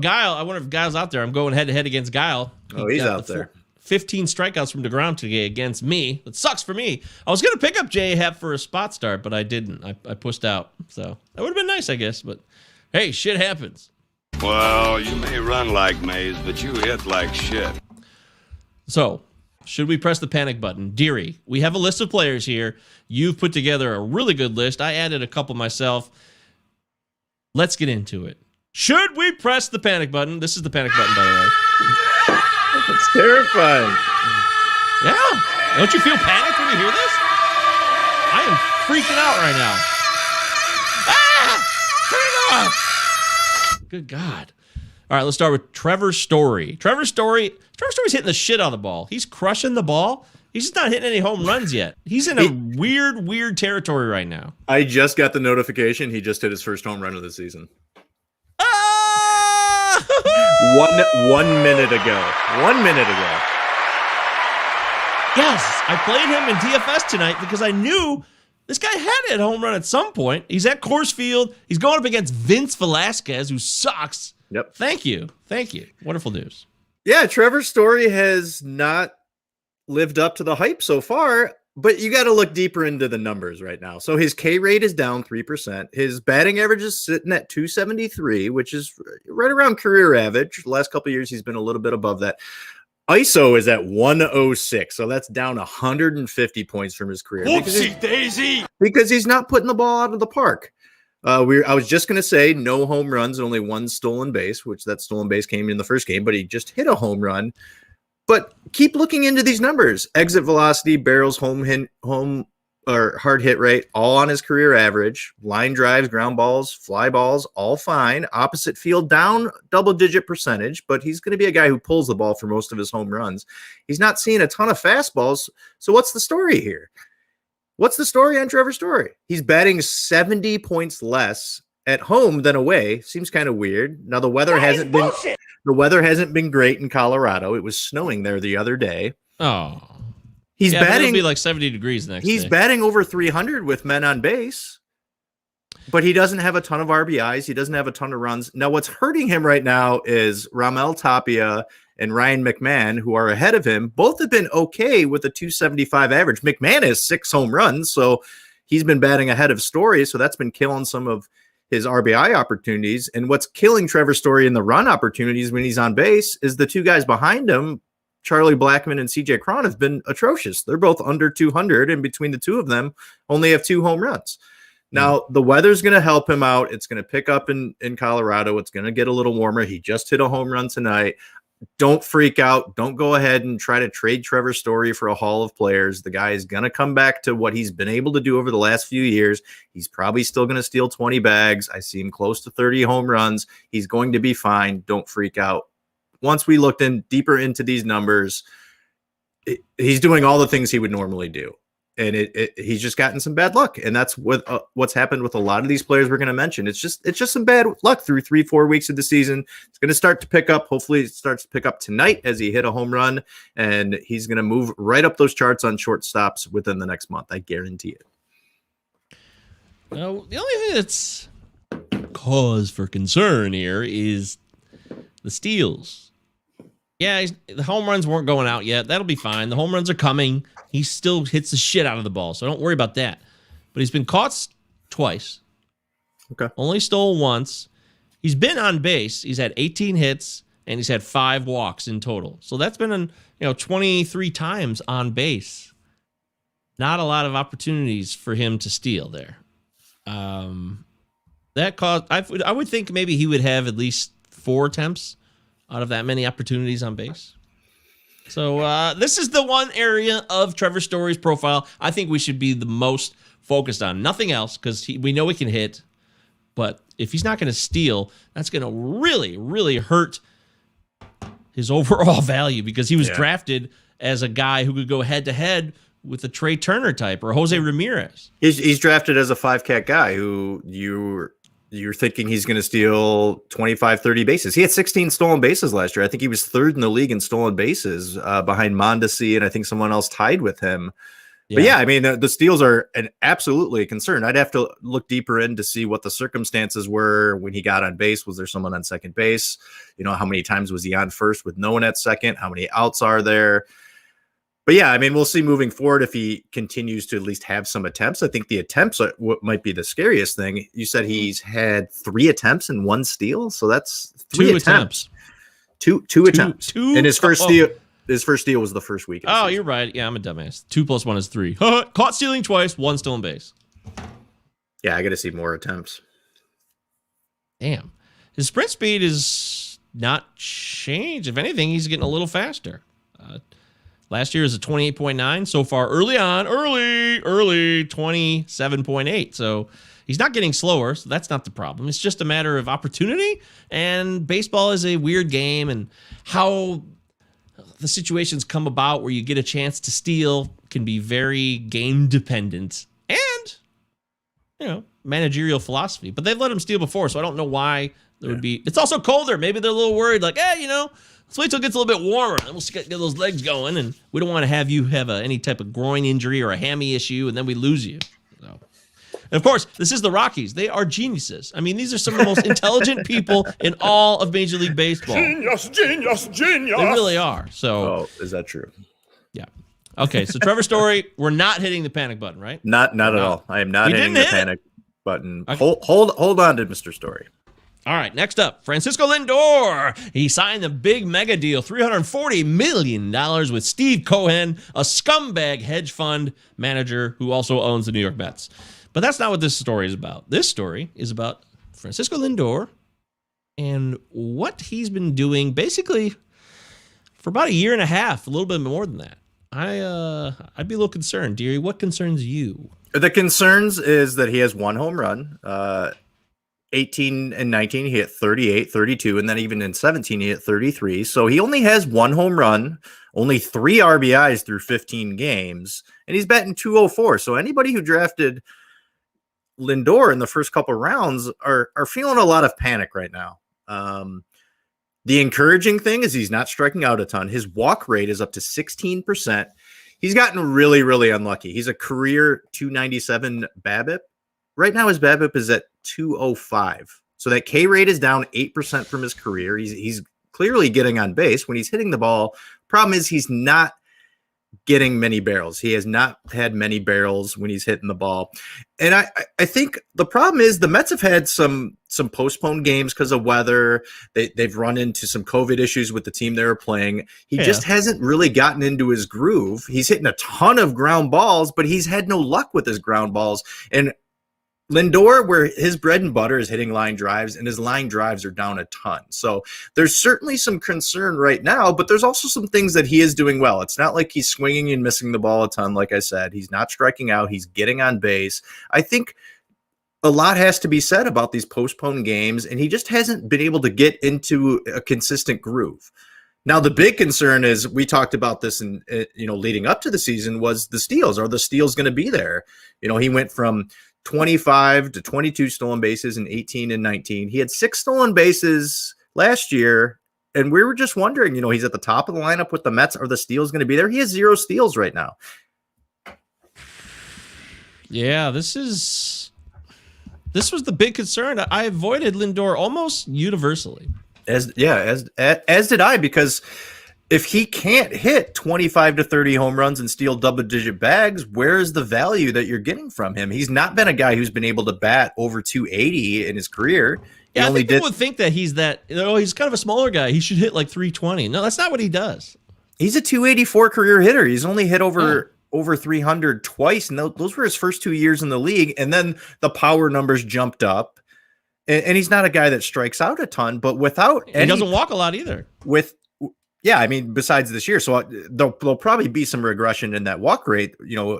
Guile, I wonder if Guile's out there. I'm going head-to-head against Guile. He's out there. 15 strikeouts from Degrom today against me. It sucks for me. I was going to pick up J.A. Happ for a spot start, but I didn't. I pushed out. So that would have been nice, I guess. But hey, shit happens. Well, you may run like Mays, but you hit like shit. So, should we press the panic button? Deary, we have a list of players here. You've put together a really good list. I added a couple myself. Let's get into it. Should we press the panic button? This is the panic button, by the way. It's terrifying. Yeah. Don't you feel panicked when you hear this? I am freaking out right now. Turn it off. Good God. All right, let's start with Trevor Story. Trevor Story's hitting the shit out of the ball. He's crushing the ball. He's just not hitting any home runs yet. He's in a weird territory right now. I just got the notification. He just hit his first home run of the season. One minute ago. 1 minute ago. Yes, I played him in DFS tonight because I knew this guy had a home run at some point. He's at Coors Field. He's going up against Vince Velasquez, who sucks. Yep. Thank you. Wonderful news. Yeah, Trevor Story has not lived up to the hype so far, but you got to look deeper into the numbers right now. So his K rate is down 3%. His batting average is sitting at 273, which is right around career average. The last couple of years, he's been a little bit above that. ISO is at 106, so that's down 150 points from his career. Because he's not putting the ball out of the park. I was just going to say no home runs, only 1 stolen base, which that stolen base came in the first game, but he just hit a home run. But keep looking into these numbers. Exit velocity, barrels, home or hard hit rate, all on his career average. Line drives, ground balls, fly balls, all fine. Opposite field down double-digit percentage, but he's going to be a guy who pulls the ball for most of his home runs. He's not seeing a ton of fastballs. So what's the story here? What's the story on Trevor Story? He's batting 70 points less at home than away. Seems kind of weird. Now the weather hasn't been great in Colorado. It was snowing there the other day. Oh. Batting. It'll be like 70 degrees next day. He's batting over 300 with men on base. But he doesn't have a ton of RBIs. He doesn't have a ton of runs. Now, what's hurting him right now is Ramel Tapia and Ryan McMahon, who are ahead of him. Both have been okay with a 275 average. McMahon has 6 home runs, so he's been batting ahead of Story, so that's been killing some of his RBI opportunities. And what's killing Trevor Story in the run opportunities when he's on base is the 2 guys behind him, Charlie Blackmon and CJ Cron, have been atrocious. They're both under 200, and between the 2 of them, only have 2 home runs. Now, the weather's going to help him out. It's going to pick up in Colorado. It's going to get a little warmer. He just hit a home run tonight. Don't freak out. Don't go ahead and try to trade Trevor Story for a haul of players. The guy is going to come back to what he's been able to do over the last few years. He's probably still going to steal 20 bags. I see him close to 30 home runs. He's going to be fine. Don't freak out. Once we looked in deeper into these numbers, he's doing all the things he would normally do. And he's just gotten some bad luck. And that's what's happened with a lot of these players we're going to mention. It's just some bad luck through 3-4 weeks of the season. It's going to start to pick up. Hopefully it starts to pick up tonight as he hit a home run, and he's going to move right up those charts on shortstops within the next month. I guarantee it. Now, the only thing that's cause for concern here is the steals. Yeah, the home runs weren't going out yet. That'll be fine. The home runs are coming. He still hits the shit out of the ball, so don't worry about that. But he's been caught twice. Okay. Only stole once. He's been on base. He's had 18 hits, and he's had 5 walks in total. So that's been 23 times on base. Not a lot of opportunities for him to steal there. That caused. I would think maybe he would have at least 4 attempts out of that many opportunities on base. So this is the one area of Trevor Story's profile I think we should be the most focused on. Nothing else, because we know he can hit. But if he's not going to steal, that's going to really, really hurt his overall value, because he was drafted as a guy who could go head-to-head with a Trey Turner type or Jose Ramirez. He's drafted as a 5-cat guy who you're thinking he's going to steal 25, 30 bases. He had 16 stolen bases last year. I think he was 3rd in the league in stolen bases behind Mondesi, and I think someone else tied with him. Yeah. But yeah, I mean, the steals are absolutely a concern. I'd have to look deeper in to see what the circumstances were when he got on base. Was there someone on second base? How many times was he on first with no one at second? How many outs are there? But yeah, I mean, we'll see moving forward if he continues to at least have some attempts. I think the attempts are what might be the scariest thing. You said he's had 3 attempts and 1 steal, so that's 3 attempts. Two attempts. And his first steal. His first steal was the first week. Oh, you're right. Yeah, I'm a dumbass. 2 + 1 is 3. Caught stealing twice, 1 stolen base. Yeah, I got to see more attempts. Damn, his sprint speed is not changed. If anything, he's getting a little faster. Last year is a 28.9. So far, early 27.8. So he's not getting slower. So that's not the problem. It's just a matter of opportunity. And baseball is a weird game, and how the situations come about where you get a chance to steal can be very game dependent and, managerial philosophy. But they've let him steal before, so I don't know why there would be. It's also colder. Maybe they're a little worried, like, let's wait till it gets a little bit warmer, and we'll get those legs going. And we don't want to have you have any type of groin injury or a hammy issue, and then we lose you. So. And of course, this is the Rockies. They are geniuses. I mean, these are some of the most intelligent people in all of Major League Baseball. Genius. They really are. So, is that true? Yeah. Okay, so Trevor Story, we're not hitting the panic button, right? Not at all. I am not hitting the panic button. Okay. Hold on to Mr. Story. All right, next up, Francisco Lindor. He signed the big mega deal, $340 million with Steve Cohen, a scumbag hedge fund manager who also owns the New York Mets. But that's not what this story is about. This story is about Francisco Lindor and what he's been doing basically for about a year and a half, a little bit more than that. I'd be a little concerned. Deary, what concerns you? The concerns is that he has 1 home run. 18 and 19, he hit 38, 32, and then even in 17, he hit 33. So he only has 1 home run, only 3 RBIs through 15 games, and he's batting .204. So anybody who drafted Lindor in the first couple rounds are feeling a lot of panic right now. The encouraging thing is he's not striking out a ton. His walk rate is up to 16%. He's gotten really, really unlucky. He's a career 297 BABIP right now his BABIP is at 205. So that K rate is down 8% from his career. He's clearly getting on base when he's hitting the ball. Problem is he's not getting many barrels. He has not had many barrels when he's hitting the ball. And I think the problem is the Mets have had some postponed games because of weather. They've run into some COVID issues with the team they were playing. He just hasn't really gotten into his groove. He's hitting a ton of ground balls, but he's had no luck with his ground balls. And Lindor, where his bread and butter is hitting line drives, and his line drives are down a ton. So there's certainly some concern right now, but there's also some things that he is doing well. It's not like he's swinging and missing the ball a ton. Like I said, he's not striking out. He's getting on base. I think a lot has to be said about these postponed games, and he just hasn't been able to get into a consistent groove. Now, the big concern is, we talked about this in, leading up to the season, was the steals. Are the steals going to be there? He went from 25 to 22 stolen bases in 18 and 19. He had 6 stolen bases last year, and we were just wondering, he's at the top of the lineup with the Mets. Are the steals going to be there? He has 0 steals right now. Yeah, this was the big concern. I avoided Lindor almost universally. As did I, because if he can't hit 25 to 30 home runs and steal double-digit bags, where's the value that you're getting from him? He's not been a guy who's been able to bat over 280 in his career. Yeah, I think people would think that he's he's kind of a smaller guy. He should hit like 320. No, that's not what he does. He's a 284 career hitter. He's only hit over 300 twice, and those were his first 2 years in the league. And then the power numbers jumped up. And he's not a guy that strikes out a ton, but he doesn't walk a lot either. Besides this year. So there'll probably be some regression in that walk rate,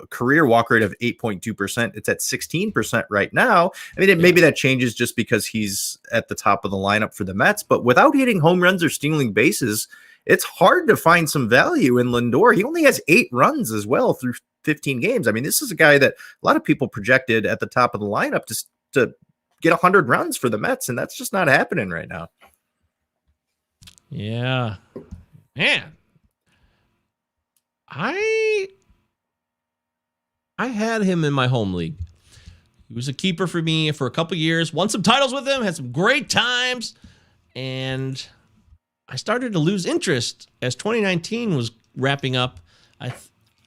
career walk rate of 8.2%. It's at 16% right now. Maybe that changes just because he's at the top of the lineup for the Mets, but without hitting home runs or stealing bases, it's hard to find some value in Lindor. He only has 8 runs as well through 15 games. This is a guy that a lot of people projected at the top of the lineup to get 100 runs for the Mets, and that's just not happening right now. Yeah. Man, I had him in my home league. He was a keeper for me for a couple years. Won some titles with him, had some great times, and I started to lose interest as 2019 was wrapping up.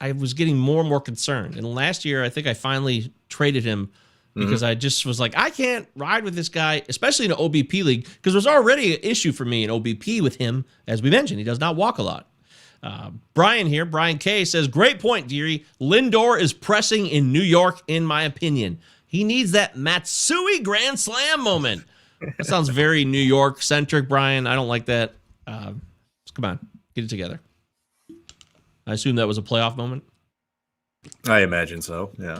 I was getting more and more concerned. And last year, I think I finally traded him because I just was like, I can't ride with this guy, especially in an OBP league, because there's already an issue for me in OBP with him. As we mentioned, he does not walk a lot. Brian K says, great point, Deary. Lindor is pressing in New York, in my opinion. He needs that Matsui Grand Slam moment. That sounds very New York-centric, Brian. I don't like that. Come on, get it together. I assume that was a playoff moment. I imagine so, yeah.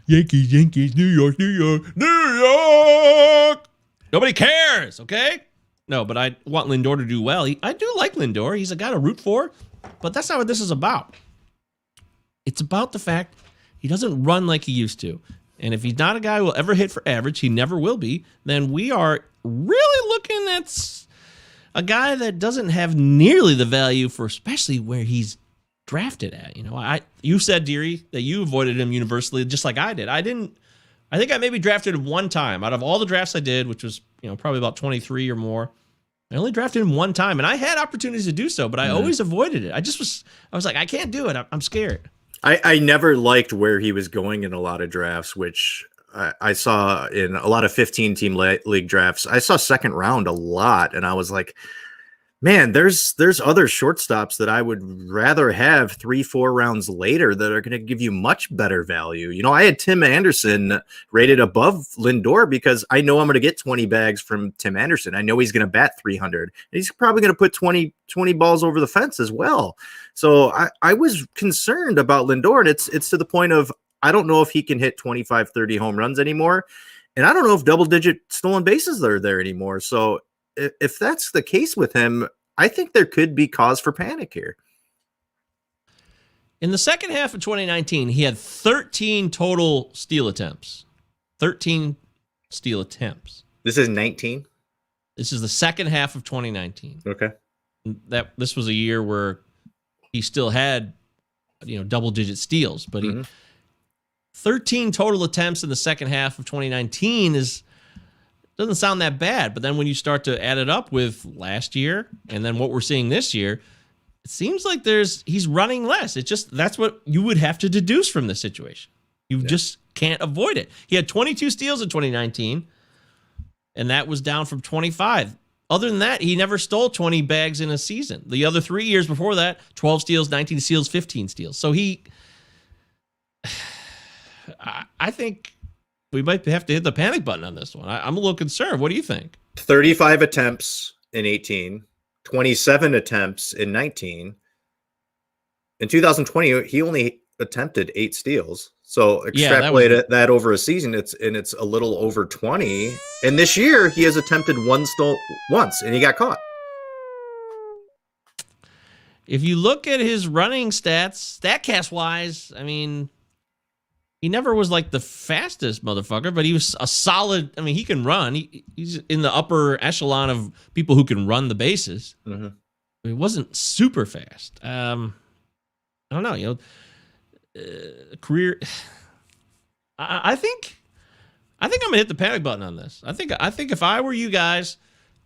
Yankees, New York, New York, New York. Nobody cares, okay? No, but I want Lindor to do well. I do like Lindor. He's a guy to root for, but that's not what this is about. It's about the fact he doesn't run like he used to. And if he's not a guy who will ever hit for average, he never will be, then we are really looking at a guy that doesn't have nearly the value for especially where he's drafted at. You said, Deary, that you avoided him universally, just like I did. I think I maybe drafted him one time out of all the drafts I did, which was probably about 23 or more. I only drafted him one time, and I had opportunities to do so, but I always avoided it. I was like, I can't do it. I'm scared. I never liked where he was going in a lot of drafts, which I saw in a lot of 15-team league drafts. I saw second round a lot, and I was like, man, there's other shortstops that I would rather have 3-4 rounds later that are going to give you much better value. I had Tim Anderson rated above Lindor because I know I'm going to get 20 bags from Tim Anderson. I know he's going to bat 300. And he's probably going to put 20 balls over the fence as well. So I was concerned about Lindor, and it's to the point of I don't know if he can hit 25, 30 home runs anymore. And I don't know if double-digit stolen bases are there anymore. So if that's the case with him, I think there could be cause for panic here. In the second half of 2019, he had 13 total steal attempts. 13 steal attempts. This is 19? This is the second half of 2019. Okay. This was a year where he still had, double-digit steals, but 13 total attempts in the second half of 2019 doesn't sound that bad. But then when you start to add it up with last year and then what we're seeing this year, it seems like he's running less. That's what you would have to deduce from this situation. You just can't avoid it. He had 22 steals in 2019, and that was down from 25. Other than that, he never stole 20 bags in a season. The other 3 years before that, 12 steals, 19 steals, 15 steals. So I think we might have to hit the panic button on this one. I'm a little concerned. What do you think? 35 attempts in 18, 27 attempts in 19. In 2020, he only attempted 8 steals. So extrapolate that over a season, it's a little over 20. And this year, he has attempted 1 steal once, and he got caught. If you look at his running stats, StatCast wise, I mean, he never was like the fastest motherfucker, but he was a solid. I mean, he can run. He's in the upper echelon of people who can run the bases. Mm-hmm. He wasn't super fast. I don't know. Career. I think I'm gonna hit the panic button on this. I think if I were you guys,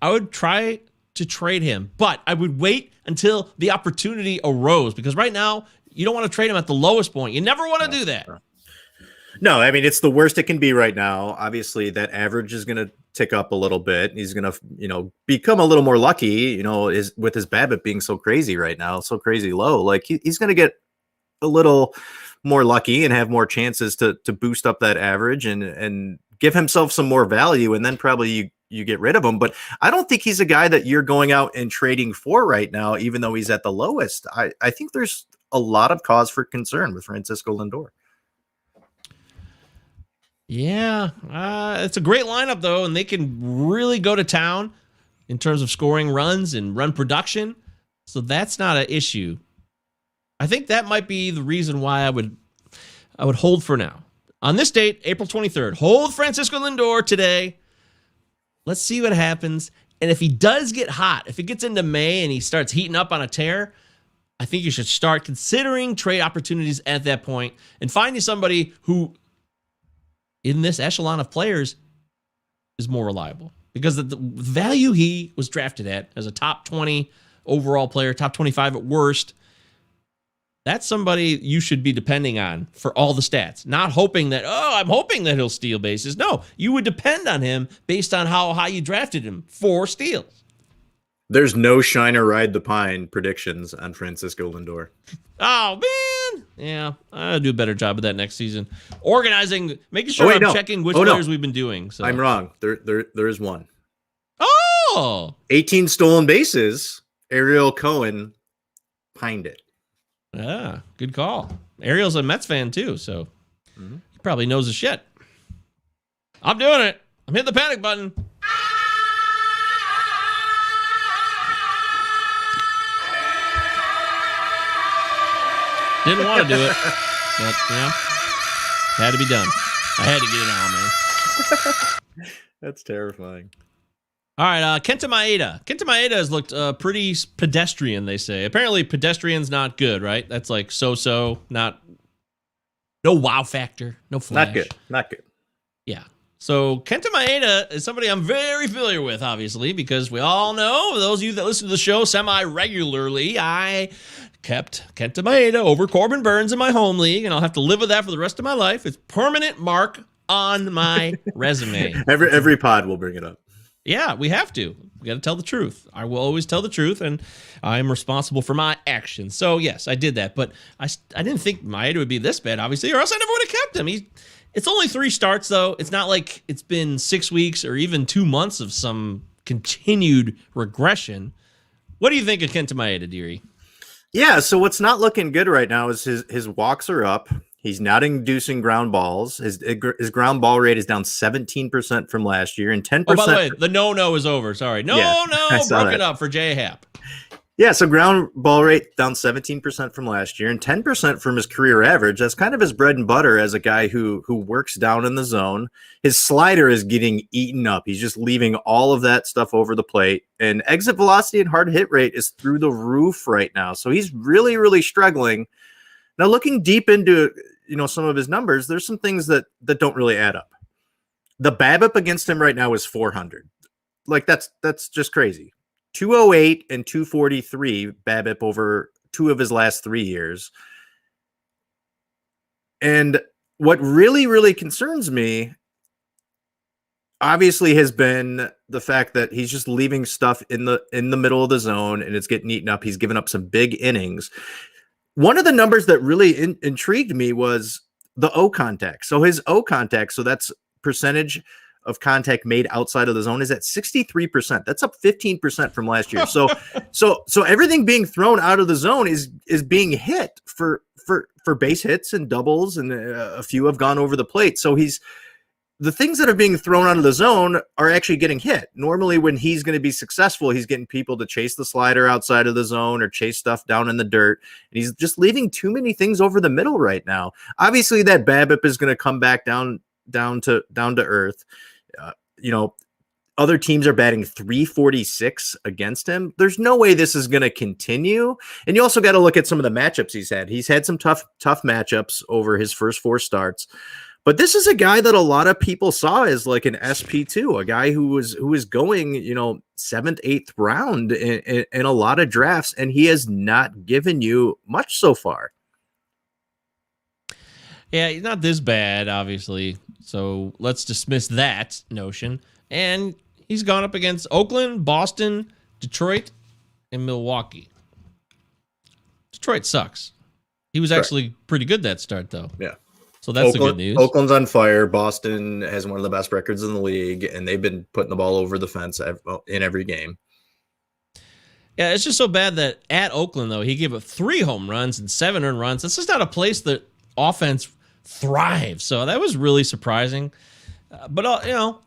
I would try to trade him, but I would wait until the opportunity arose, because right now you don't want to trade him at the lowest point. You never want to do that. No, I mean, it's the worst it can be right now. Obviously, that average is going to tick up a little bit. He's going to, become a little more lucky, with his BABIP being so crazy right now, so crazy low. Like he's going to get a little more lucky and have more chances to boost up that average and give himself some more value. And then probably you get rid of him. But I don't think he's a guy that you're going out and trading for right now, even though he's at the lowest. I think there's a lot of cause for concern with Francisco Lindor. Yeah, it's a great lineup, though, and they can really go to town in terms of scoring runs and run production. So that's not an issue. I think that might be the reason why I would hold for now. On this date, April 23rd, hold Francisco Lindor today. Let's see what happens. And if he does get hot, if it gets into May and he starts heating up on a tear, I think you should start considering trade opportunities at that point and finding somebody who, in this echelon of players, is more reliable, because the value he was drafted at as a top 20 overall player, top 25 at worst, that's somebody you should be depending on for all the stats, not hoping that, I'm hoping that he'll steal bases. No, you would depend on him based on how high you drafted him for steals. There's no shine or ride the pine predictions on Francisco Lindor. Oh, man. Yeah, I'll do a better job of that next season. Organizing, making sure I'm checking which players we've been doing. So. I'm wrong. There is one. Oh! 18 stolen bases. Ariel Cohen pined it. Yeah, good call. Ariel's a Mets fan, too, so he probably knows his shit. I'm doing it. I'm hitting the panic button. Didn't want to do it, but, had to be done. I had to get it on, man. That's terrifying. All right, Kenta Maeda. Kenta Maeda has looked pretty pedestrian, they say. Apparently, pedestrian's not good, right? That's like so-so, no wow factor, no flash. Not good. Yeah. So Kenta Maeda is somebody I'm very familiar with, obviously, because we all know, those of you that listen to the show semi-regularly, I kept Kenta Maeda over Corbin Burns in my home league, and I'll have to live with that for the rest of my life. It's permanent mark on my resume. Every pod will bring it up. Yeah, we have to. We got to tell the truth. I will always tell the truth, and I'm responsible for my actions. So, yes, I did that. But I didn't think Maeda would be this bad, obviously, or else I never would have kept him. It's only 3 starts, though. It's not like it's been 6 weeks or even 2 months of some continued regression. What do you think of Kenta Maeda, Deary? Yeah, so what's not looking good right now is his walks are up. He's not inducing ground balls. His ground ball rate is down 17% from last year and 10%. Oh, by the way, the no is over. Sorry. No, broke it up for J Happ. Yeah, so ground ball rate down 17% from last year and 10% from his career average. That's kind of his bread and butter as a guy who works down in the zone. His slider is getting eaten up. He's just leaving all of that stuff over the plate. And exit velocity and hard hit rate is through the roof right now. So he's really, really struggling. Now, looking deep into some of his numbers, there's some things that don't really add up. The BABIP against him right now is 400. Like that's just crazy. 208 and 243 BABIP over 2 of his last 3 years. And what really, really concerns me, obviously, has been the fact that he's just leaving stuff in the middle of the zone and it's getting eaten up. He's given up some big innings. One of the numbers that really intrigued me was the O contact. So his O contact, so that's percentage of contact made outside of the zone, is at 63%. That's up 15% from last year. So everything being thrown out of the zone is being hit for base hits and doubles, and a few have gone over the plate. So the things that are being thrown out of the zone are actually getting hit. Normally when he's going to be successful, he's getting people to chase the slider outside of the zone or chase stuff down in the dirt. And he's just leaving too many things over the middle right now. Obviously that BABIP is going to come back down to earth. Other teams are batting 346 against him. There's no way this is going to continue. And you also got to look at some of the matchups he's had. He's had some tough matchups over his first 4 starts. But this is a guy that a lot of people saw as like an SP2, a guy who was going, 7th, 8th round in a lot of drafts, and he has not given you much so far. Yeah, he's not this bad, obviously. So let's dismiss that notion. And he's gone up against Oakland, Boston, Detroit, and Milwaukee. Detroit sucks. He was actually pretty good that start, though. Yeah. So that's the good news. Oakland's on fire. Boston has one of the best records in the league, and they've been putting the ball over the fence in every game. Yeah, it's just so bad that at Oakland, though, he gave up 3 home runs and 7 earned runs. This is not a place that offense thrives. So that was really surprising. But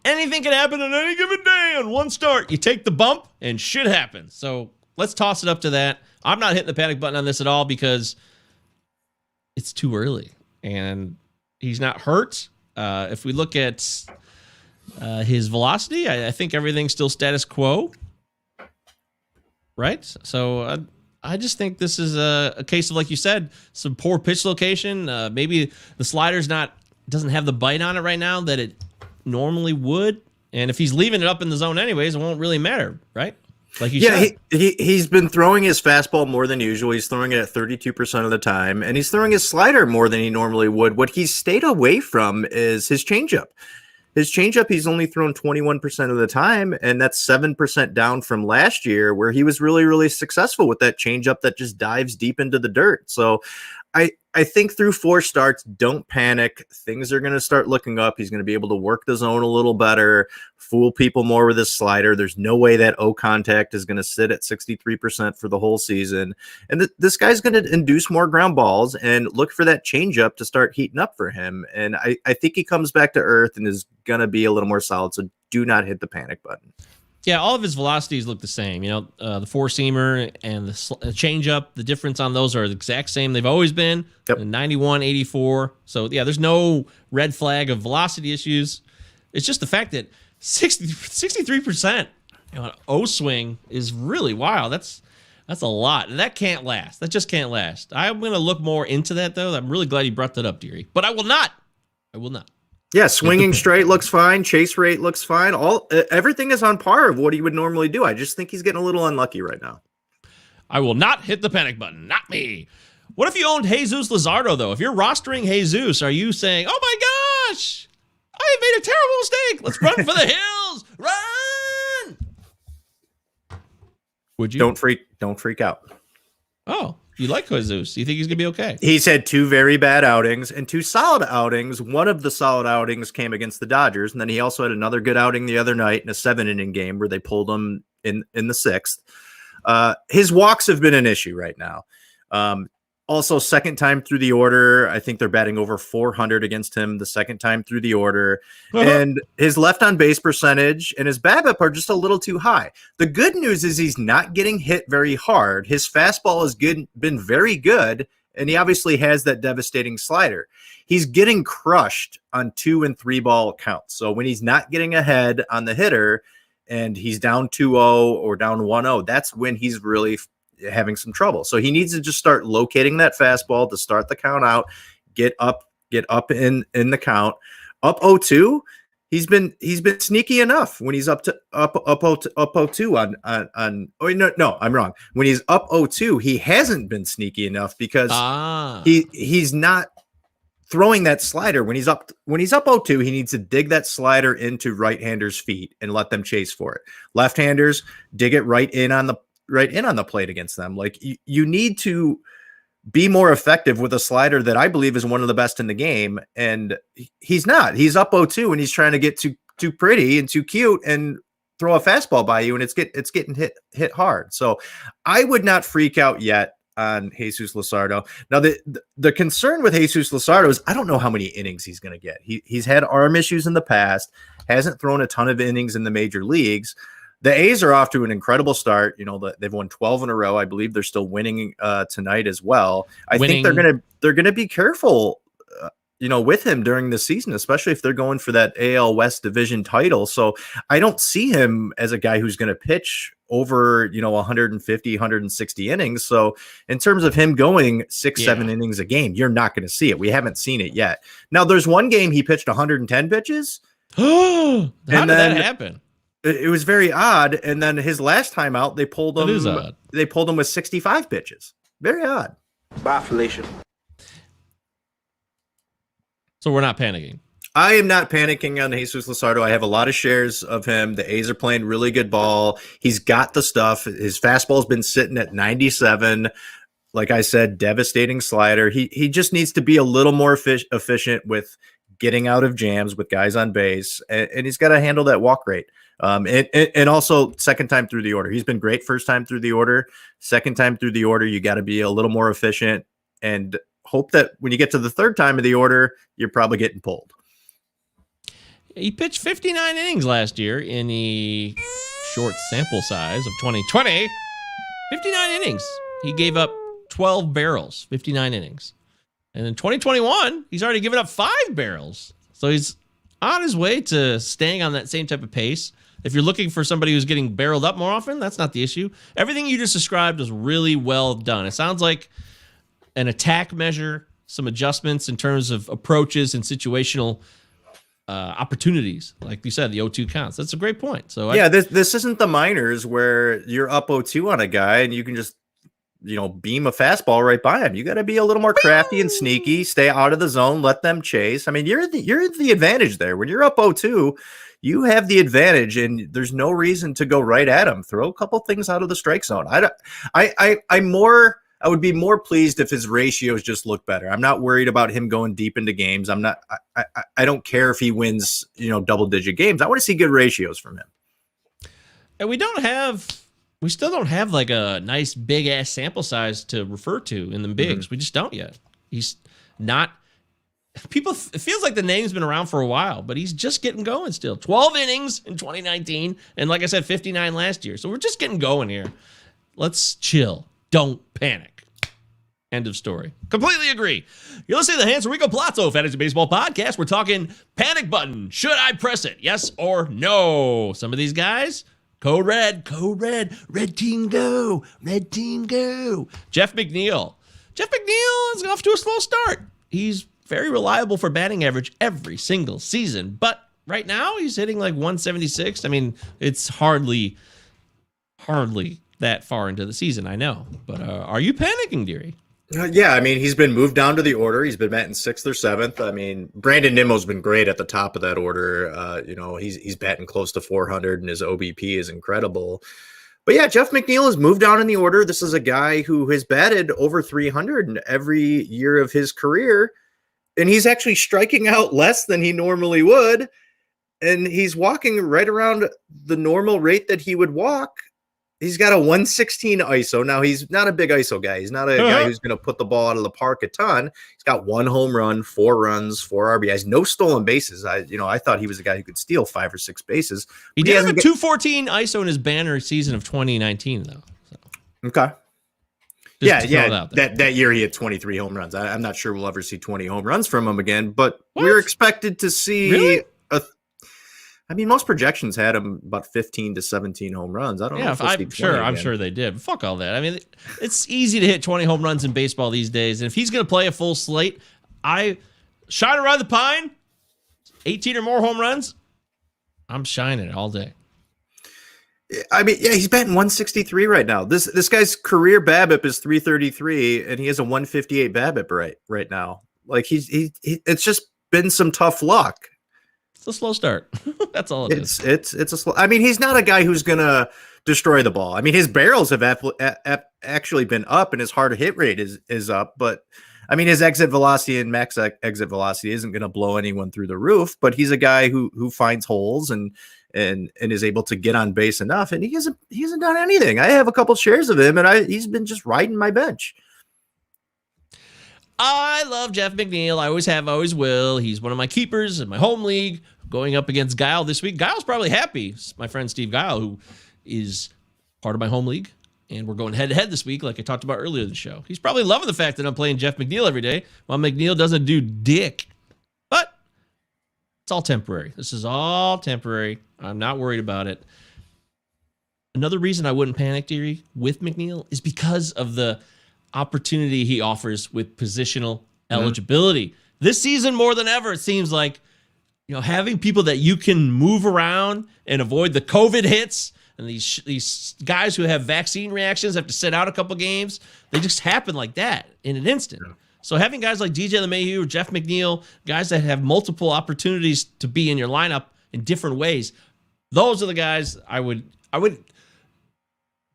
anything can happen on any given day on one start. You take the bump, and shit happens. So let's toss it up to that. I'm not hitting the panic button on this at all because it's too early. And he's not hurt. If we look at his velocity, I think everything's still status quo. Right? So I just think this is a case of, like you said, some poor pitch location. Maybe the slider's doesn't have the bite on it right now that it normally would. And if he's leaving it up in the zone anyways, it won't really matter, right? Like you said. He's been throwing his fastball more than usual. He's throwing it at 32% of the time, and he's throwing his slider more than he normally would. What he's stayed away from is his changeup. His changeup, he's only thrown 21% of the time, and that's 7% down from last year, where he was really, really successful with that changeup that just dives deep into the dirt. So I think through 4 starts, don't panic. Things are going to start looking up. He's going to be able to work the zone a little better, fool people more with his slider. There's no way that O contact is going to sit at 63% for the whole season. And this guy's going to induce more ground balls and look for that changeup to start heating up for him. And I think he comes back to earth and is going to be a little more solid. So do not hit the panic button. Yeah, all of his velocities look the same. The four-seamer and the changeup, the difference on those are the exact same. They've always been 91, 84. So, yeah, there's no red flag of velocity issues. It's just the fact that 63% on O-swing is really wild. That's a lot. And that can't last. That just can't last. I'm going to look more into that, though. I'm really glad you brought that up, Deary. But I will not. Yeah, swinging straight looks fine. Chase rate looks fine. Everything is on par of what he would normally do. I just think he's getting a little unlucky right now. I will not hit the panic button. Not me. What if you owned Jesus Luzardo, though? If you're rostering Jesus, are you saying, oh my gosh, I made a terrible mistake. Let's run for the hills. Run! Would you? Don't freak out. Oh, you like Jesus. You think he's going to be okay? He's had 2 very bad outings and 2 solid outings. One of the solid outings came against the Dodgers, and then he also had another good outing the other night in a 7-inning game where they pulled him in the 6th. His walks have been an issue right now. Also, second time through the order, I think they're batting over 400 against him the second time through the order. And his left on base percentage and his BABIP are just a little too high. The good news is he's not getting hit very hard. His fastball has been very good, and he obviously has that devastating slider. He's getting crushed on 2 and 3 ball counts. So when he's not getting ahead on the hitter and he's down 2-0 or down 1-0, that's when he's really having some trouble. So he needs to just start locating that fastball to start the count out, get up get up in the count. Up 0-2, he's been sneaky enough when he's up 0-2 on. Oh no, I'm wrong. When he's up 0-2, he hasn't been sneaky enough because he's not throwing that slider. When he's up 0-2, he needs to dig that slider into right-handers' feet and let them chase for it. Left-handers dig it right in on the plate against them. Like you need to be more effective with a slider that I believe is one of the best in the game. And he's not. He's up 0-2 and he's trying to get too pretty and too cute and throw a fastball by you, and it's getting hit hard. So I would not freak out yet on Jesus Luzardo. Now the concern with Jesus Luzardo is I don't know how many innings he's going to get. He's had arm issues in the past, hasn't thrown a ton of innings in the major leagues. The A's are off to an incredible start. You know, they've won 12 in a row. I believe they're still winning tonight as well. I think they're gonna be careful, with him during the season, especially if they're going for that AL West division title. So I don't see him as a guy who's going to pitch over 150, 160 innings. So in terms of him going 6-7 innings a game, you're not going to see it. We haven't seen it yet. Now there's one game he pitched 110 pitches. How did that happen? It was very odd, and then his last time out, they pulled him. They pulled him with 65 pitches. Very odd. Bye, Felicia. So we're not panicking. I am not panicking on Jesus Luzardo. I have a lot of shares of him. The A's are playing really good ball. He's got the stuff. His fastball's been sitting at 97. Like I said, devastating slider. He just needs to be a little more efficient with getting out of jams with guys on base, and he's got to handle that walk rate. And also second time through the order. He's been great first time through the order. Second time through the order, you got to be a little more efficient and hope that when you get to the third time of the order, you're probably getting pulled. He pitched 59 innings last year in the short sample size of 2020. 59 innings. He gave up 12 barrels, 59 innings. And in 2021, he's already given up 5 barrels. So he's on his way to staying on that same type of pace. If you're looking for somebody who's getting barreled up more often, that's not the issue. Everything you just described was really well done. It sounds like an attack measure, some adjustments in terms of approaches and situational opportunities. Like you said, the 0-2 counts. That's a great point. So this isn't the minors where you're up 0-2 on a guy and you can just beam a fastball right by him. You got to be a little more crafty and sneaky, stay out of the zone, let them chase. I mean, you're the advantage there. When you're up 0-2, you have the advantage and there's no reason to go right at him. Throw a couple things out of the strike zone. I would be more pleased if his ratios just look better. I'm not worried about him going deep into games. I don't care if he wins, double digit games. I want to see good ratios from him. And we still don't have like a nice big ass sample size to refer to in the bigs. We just don't yet. He's not. It feels like the name's been around for a while, but he's just getting going still. 12 innings in 2019, and like I said, 59 last year. So we're just getting going here. Let's chill. Don't panic. End of story. Completely agree. You're listening to the Hans Rico Palazzo Fantasy Baseball Podcast. We're talking panic button. Should I press it? Yes or no? Some of these guys... Code red, red team go, red team go. Jeff McNeil is off to a slow start. He's very reliable for batting average every single season, but right now he's hitting like 176. I mean, it's hardly that far into the season, I know. But are you panicking, Deary? Yeah, I mean, he's been moved down to the order. He's been batting 6th or 7th. I mean, Brandon Nimmo's been great at the top of that order. He's batting close to 400, and his OBP is incredible. But yeah, Jeff McNeil has moved down in the order. This is a guy who has batted over 300 in every year of his career, and he's actually striking out less than he normally would, and he's walking right around the normal rate that he would walk. He's got a 116 ISO. Now, he's not a big ISO guy. He's not a guy who's going to put the ball out of the park a ton. He's got 1 home run, 4 runs, 4 RBIs, no stolen bases. I thought he was a guy who could steal 5 or 6 bases. He did have a 214 ISO in his banner season of 2019, though. So. Okay. That year he had 23 home runs. I'm not sure we'll ever see 20 home runs from him again, but we're expected to see really? Most projections had him about 15 to 17 home runs. I don't know. I'm sure they did. But fuck all that. I mean, it's easy to hit 20 home runs in baseball these days. And if he's going to play a full slate, I Shine around the pine. 18 or more home runs. I'm shining it all day. I mean, yeah, he's batting 163 right now. This guy's career BABIP is 333, and he has a 158 BABIP right now. Like it's just been some tough luck. It's a slow start. That's all it is. It's a slow. I mean, he's not a guy who's gonna destroy the ball. I mean, his barrels have actually been up, and his hard hit rate is up. But I mean, his exit velocity and max exit velocity isn't going to blow anyone through the roof. But he's a guy who finds holes and is able to get on base enough. And he hasn't done anything. I have a couple shares of him, and he's been just riding my bench. I love Jeff McNeil. I always have, always will. He's one of my keepers in my home league, going up against Guile this week. Guile's probably happy. It's my friend Steve Guile, who is part of my home league, and we're going head-to-head this week, like I talked about earlier in the show. He's probably loving the fact that I'm playing Jeff McNeil every day, while McNeil doesn't do dick. But it's all temporary. This is all temporary. I'm not worried about it. Another reason I wouldn't panic, Deary, with McNeil is because of the opportunity he offers with positional eligibility. This season, more than ever, it seems like, having people that you can move around and avoid the COVID hits, and these guys who have vaccine reactions have to sit out a couple games, they just happen like that in an instant. Yeah. So having guys like DJ LeMahieu or Jeff McNeil, guys that have multiple opportunities to be in your lineup in different ways, those are the guys I would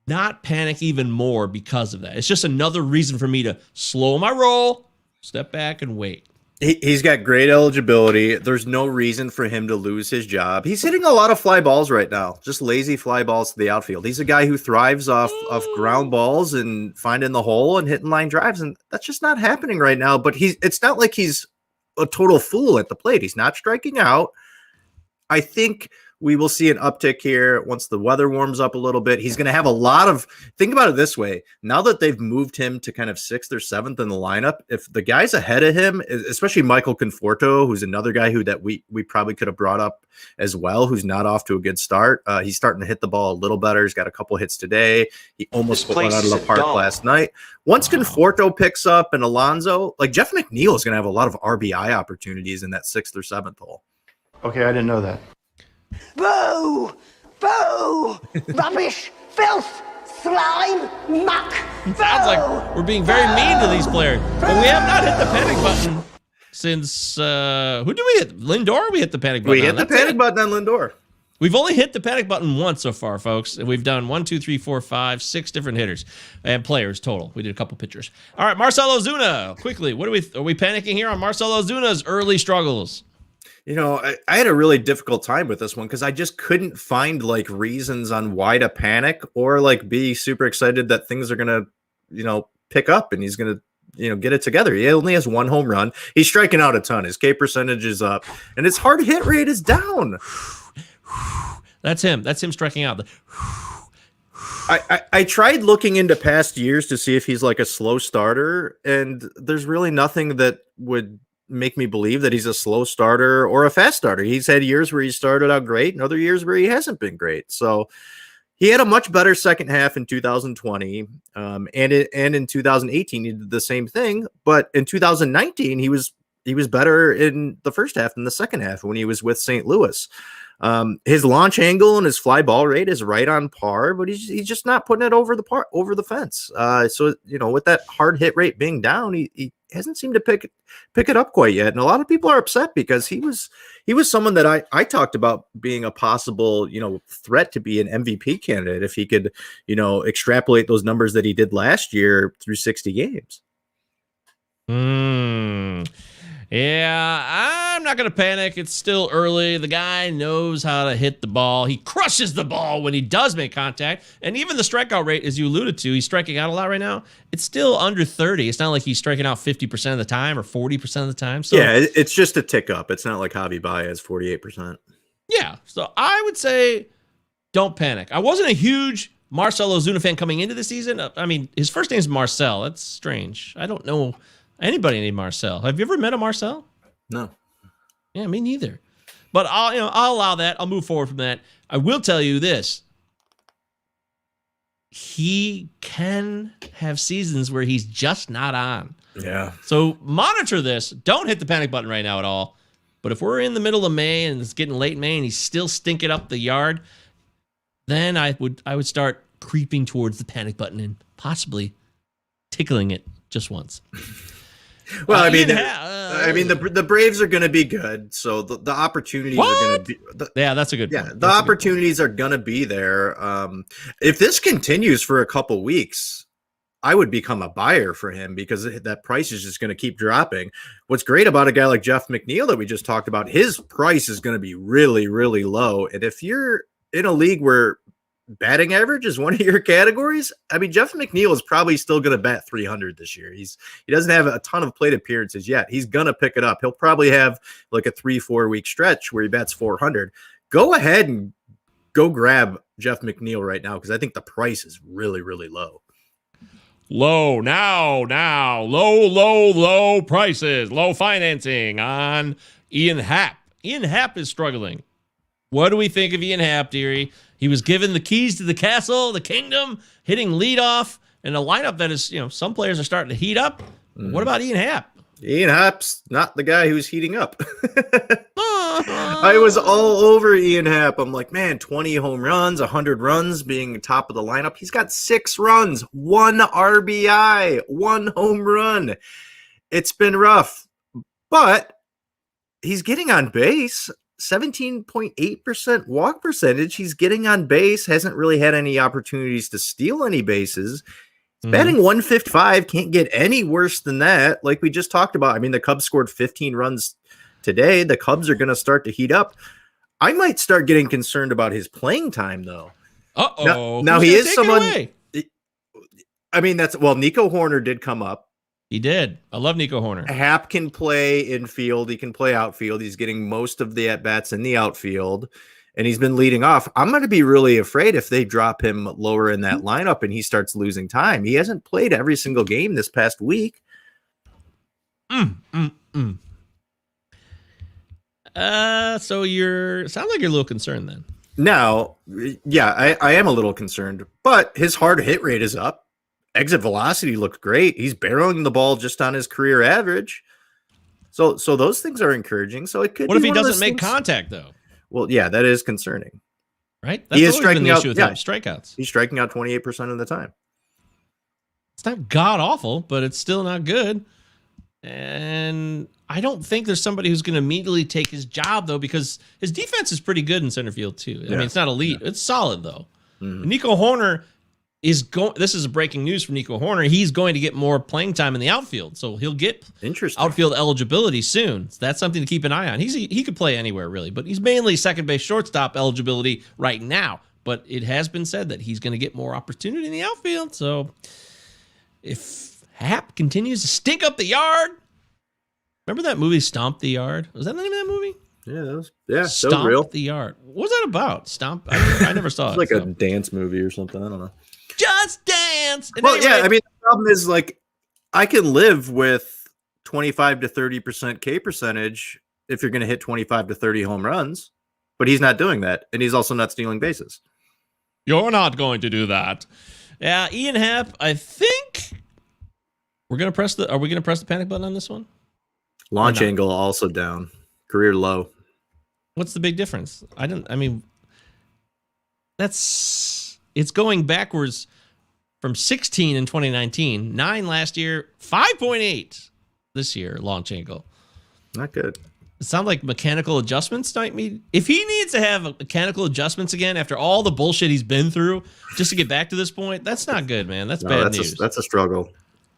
not panic even more because of that. It's just another reason for me to slow my roll, step back, and wait. He's got great eligibility. There's no reason for him to lose his job. He's hitting a lot of fly balls right now, just lazy fly balls to the outfield. He's a guy who thrives off ground balls and finding the hole and hitting line drives, and that's just not happening right now. But it's not like he's a total fool at the plate. He's not striking out. I think we will see an uptick here once the weather warms up a little bit. He's going to have a lot of – think about it this way. Now that they've moved him to kind of 6th or 7th in the lineup, if the guys ahead of him, especially Michael Conforto, who's another guy that we probably could have brought up as well, who's not off to a good start. He's starting to hit the ball a little better. He's got a couple hits today. He almost put one out of the park last night. Once Conforto picks up and Alonso, like Jeff McNeil is going to have a lot of RBI opportunities in that 6th or 7th hole. Okay, I didn't know that. Boo! Boo! Rubbish! Filth! Slime! Muck! Sounds like we're being very mean to these players. But we have not hit the panic button since, who do we hit? Lindor? We hit the panic button. We hit the panic button on Lindor. We've only hit the panic button once so far, folks. And we've done 1, 2, 3, 4, 5, 6 different hitters and players total. We did a couple pitchers. All right, Marcell Ozuna. Quickly, are we panicking here on Marcell Ozuna's early struggles? I had a really difficult time with this one because I just couldn't find reasons on why to panic or be super excited that things are going to, pick up and he's going to, get it together. He only has 1 home run. He's striking out a ton. His K percentage is up and his hard hit rate is down. That's him. That's him striking out. I tried looking into past years to see if he's a slow starter, and there's really nothing that would make me believe that he's a slow starter or a fast starter. He's had years where he started out great and other years where he hasn't been great. So he had a much better second half in 2020. And in 2018, he did the same thing. But in 2019, he was better in the first half than the second half when he was with St. Louis. His launch angle and his fly ball rate is right on par, but he's just not putting it over the fence. So with that hard hit rate being down, he hasn't seemed to pick it up quite yet. And a lot of people are upset because he was someone that I talked about being a possible, threat to be an MVP candidate if he could, extrapolate those numbers that he did last year through 60 games. Yeah, I'm not going to panic. It's still early. The guy knows how to hit the ball. He crushes the ball when he does make contact. And even the strikeout rate, as you alluded to, he's striking out a lot right now. It's still under 30. It's not like he's striking out 50% of the time or 40% of the time. So yeah, it's just a tick up. It's not like Javi Baez, 48%. Yeah, so I would say don't panic. I wasn't a huge Marcell Ozuna fan coming into the season. I mean, his first name's Marcel. That's strange. I don't know anybody named Marcel. Have you ever met a Marcel? No. Yeah, me neither. But I'll allow that. I'll move forward from that. I will tell you this. He can have seasons where he's just not on. Yeah. So monitor this. Don't hit the panic button right now at all. But if we're in the middle of May and it's getting late May and he's still stinking up the yard, then I would start creeping towards the panic button and possibly tickling it just once. Well, I mean, the Braves are going to be good, so the opportunities are going to be. That's a good point. Yeah, the opportunities are going to be there. If this continues for a couple weeks, I would become a buyer for him because that price is just going to keep dropping. What's great about a guy like Jeff McNeil that we just talked about, his price is going to be really, really low. And if you're in a league where batting average is one of your categories, I mean, Jeff McNeil is probably still going to bat 300 this year. He doesn't have a ton of plate appearances yet. He's going to pick it up. He'll probably have like a 3-4 week stretch where he bats 400. Go ahead and go grab Jeff McNeil right now because I think the price is really, really low. Low low prices, low financing on Ian Happ. Ian Happ is struggling. What do we think of Ian Happ, Deary? He was given the keys to the castle, the kingdom, hitting leadoff, and a lineup that is, some players are starting to heat up. What about Ian Happ? Ian Happ's not the guy who's heating up. I was all over Ian Happ. I'm like, man, 20 home runs, 100 runs being top of the lineup. He's got 6 runs, 1 RBI, 1 home run. It's been rough, but he's getting on base. 17.8% walk percentage. He's getting on base, hasn't really had any opportunities to steal any bases. Batting 155, can't get any worse than that. Like we just talked about. I mean, the Cubs scored 15 runs today. The Cubs are going to start to heat up. I might start getting concerned about his playing time, though. Now he is someone. I mean, Nico Horner did come up. He did. I love Nico Horner. Happ can play infield. He can play outfield. He's getting most of the at-bats in the outfield, and he's been leading off. I'm going to be really afraid if they drop him lower in that lineup and he starts losing time. He hasn't played every single game this past week. So sounds like you're a little concerned then. Now, yeah, I am a little concerned, but his hard hit rate is up. Exit velocity looked great. He's barreling the ball just on his career average. So those things are encouraging. So it could. What if he doesn't make contact though? Well, yeah, that is concerning. Right? That's always been the issue with him. Strikeouts. He's striking out 28% of the time. It's not god awful, but it's still not good. And I don't think there's somebody who's going to immediately take his job though, because his defense is pretty good in center field too. I mean, it's not elite. Yeah. It's solid though. Nico Horner is going. This is a breaking news from Nico Horner. He's going to get more playing time in the outfield, so he'll get outfield eligibility soon. So that's something to keep an eye on. He could play anywhere really, but he's mainly second base, shortstop eligibility right now. But it has been said that he's going to get more opportunity in the outfield. So if Happ continues to stink up the yard, remember that movie Stomp the Yard? Was that the name of that movie? Yeah, that was Stomp real. the Yard. What was that about? Stomp. I never saw it. It's like a dance movie or something. I don't know. Just dance. Well, yeah, I mean, the problem is like I can live with 25 to 30% K percentage if you're going to hit 25 to 30 home runs, but he's not doing that, and he's also not stealing bases. You're not going to do that. Yeah, Ian Happ, I think we're going to press the. Are we going to press the panic button on this one? Launch angle also down, career low. What's the big difference? It's going backwards from 16 in 2019, 9 last year, 5.8 this year, launch angle. Not good. It sounds like mechanical adjustments might be. If he needs to have mechanical adjustments again after all the bullshit he's been through just to get back to this point, that's not good, man. That's bad news. That's a struggle.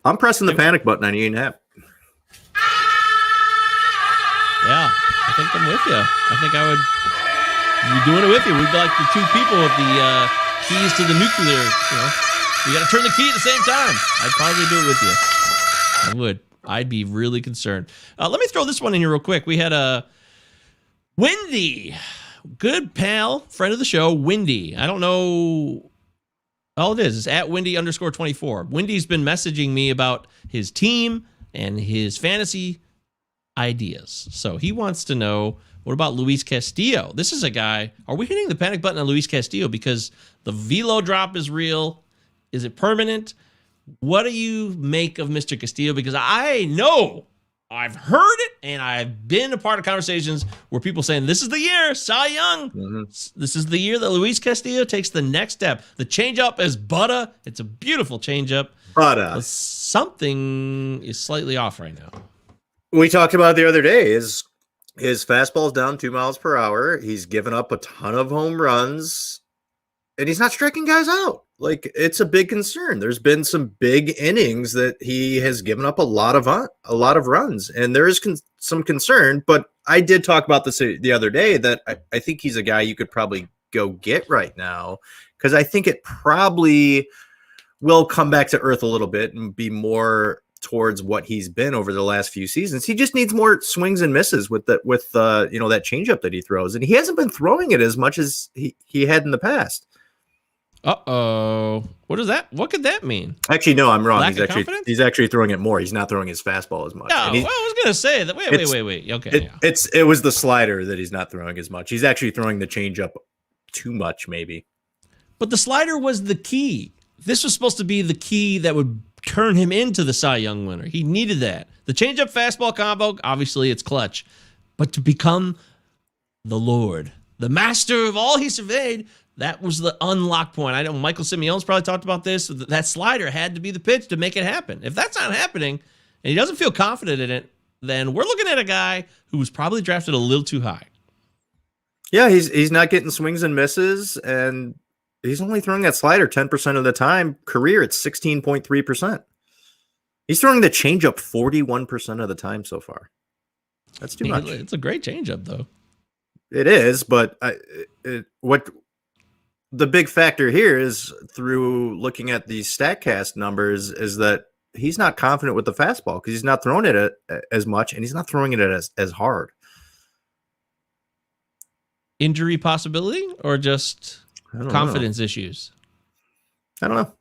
I'm pressing the panic button on Ian Happ. Yeah, I think I'm with you. I think I would be doing it with you. We'd be like the two people with the keys to the nuclear. You got to turn the key at the same time. I'd probably do it with you. I would. I'd be really concerned. Let me throw this one in here real quick. We had a Wendy, good pal, friend of the show, Wendy. I don't know. All it is at Wendy_24. Wendy's been messaging me about his team and his fantasy ideas. So he wants to know, what about Luis Castillo? This is a guy. Are we hitting the panic button on Luis Castillo because the velo drop is real? Is it permanent? What do you make of Mr. Castillo? Because I know I've heard it, and I've been a part of conversations where people saying, this is the year, Cy Young. Mm-hmm. This is the year that Luis Castillo takes the next step. The changeup is butter. It's a beautiful changeup. But something is slightly off right now. we talked about it the other day. His fastball's down 2 miles per hour. He's given up a ton of home runs, and he's not striking guys out. Like, it's a big concern. There's been some big innings that he has given up a lot of runs, and there is some concern. But I did talk about this the other day that I think he's a guy you could probably go get right now, because I think it probably will come back to earth a little bit and be more towards what he's been over the last few seasons. He just needs more swings and misses with that changeup that he throws, and he hasn't been throwing it as much as he had in the past. Uh-oh. What could that mean? Actually, no, I'm wrong. Lack He's of confidence? he's actually throwing it more. He's not throwing his fastball as much. No, And well, I was going to say that. Wait. Okay. It was the slider that he's not throwing as much. He's actually throwing the changeup too much, maybe. But the slider was the key. This was supposed to be the key that would turn him into the Cy Young winner. He needed that. The changeup fastball combo, obviously it's clutch. But to become the Lord, the master of all he surveyed, that was the unlock point. I know Michael Simeone's probably talked about this. That slider had to be the pitch to make it happen. If that's not happening and he doesn't feel confident in it, then we're looking at a guy who was probably drafted a little too high. Yeah, he's not getting swings and misses, and he's only throwing that slider 10% of the time. Career, it's 16.3%. He's throwing the changeup 41% of the time so far. That's too much. It's a great changeup, though. It is, but what the big factor here is, through looking at these StatCast numbers, is that he's not confident with the fastball because he's not throwing it as much, and he's not throwing it as hard. Injury possibility or just confidence issues? I don't know.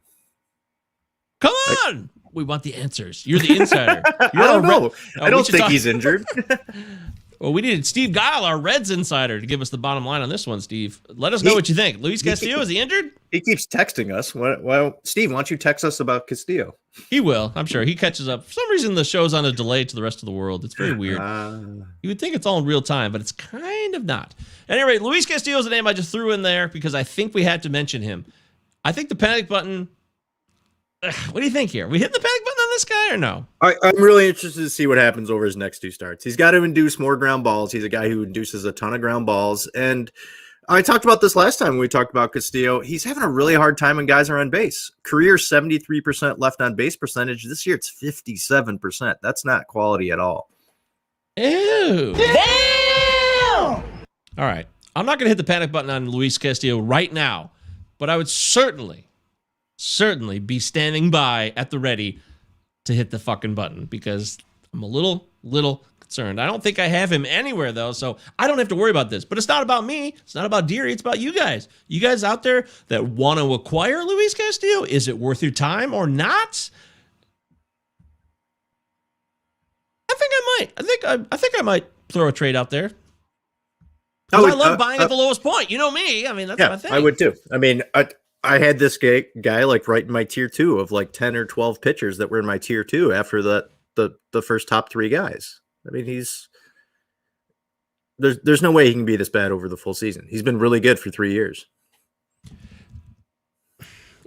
Come on! We want the answers. You're the insider. I don't know. I don't think he's injured. Well, we needed Steve Guile, our Reds insider, to give us the bottom line on this one, Steve. Let us know what you think. Luis Castillo, is he injured? He keeps texting us. Well, Steve, why don't you text us about Castillo? He will. I'm sure. He catches up. For some reason, the show's on a delay to the rest of the world. It's very weird. You would think it's all in real time, but it's kind of not. At any rate, Luis Castillo is a name I just threw in there because I think we had to mention him. I think the panic button... What do you think here? We hit the panic button on this guy or no? I'm really interested to see what happens over his next two starts. He's got to induce more ground balls. He's a guy who induces a ton of ground balls. And I talked about this last time when we talked about Castillo. He's having a really hard time when guys are on base. Career 73% left on base percentage. This year it's 57%. That's not quality at all. Ew. Damn! All right. I'm not going to hit the panic button on Luis Castillo right now, but I would certainly be standing by at the ready to hit the fucking button because I'm a little concerned. I don't think I have him anywhere, though, so I don't have to worry about this. But it's not about me. It's not about Deary. It's about you guys. You guys out there that want to acquire Luis Castillo, is it worth your time or not? I think I might. I think I might throw a trade out there. I love buying at the lowest point. You know me. I mean, that's my thing. I would too. I mean, I had this guy like right in my tier 2 of like 10 or 12 pitchers that were in my tier 2 after the first top 3 guys. I mean, there's no way he can be this bad over the full season. He's been really good for 3 years.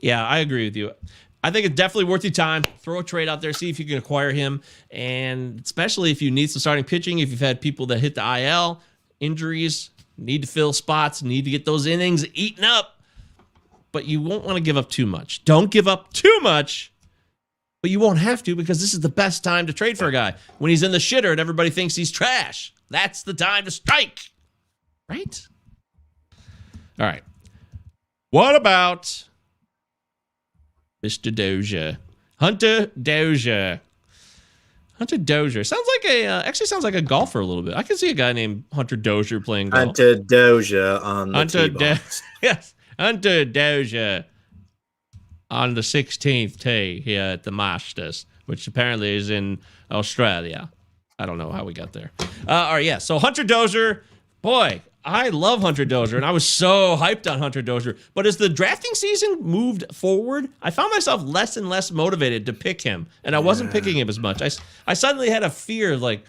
Yeah, I agree with you. I think it's definitely worth your time. Throw a trade out there, see if you can acquire him. And especially if you need some starting pitching, if you've had people that hit the IL, injuries, need to fill spots, need to get those innings eaten up. But you won't want to give up too much. Don't give up too much, but you won't have to because this is the best time to trade for a guy. When he's in the shitter and everybody thinks he's trash, that's the time to strike. Right? All right. What about Mr. Dozier? Hunter Dozier. Hunter Dozier. Sounds like a golfer a little bit. I can see a guy named Hunter Dozier playing golf. Hunter Dozier on the T-box. Yes. Hunter Dozier on the 16th tee here at the Masters, which apparently is in Australia. I don't know how we got there. All right, yeah. So Hunter Dozier, boy, I love Hunter Dozier, and I was so hyped on Hunter Dozier. But as the drafting season moved forward, I found myself less and less motivated to pick him, and I wasn't picking him as much. I suddenly had a fear like,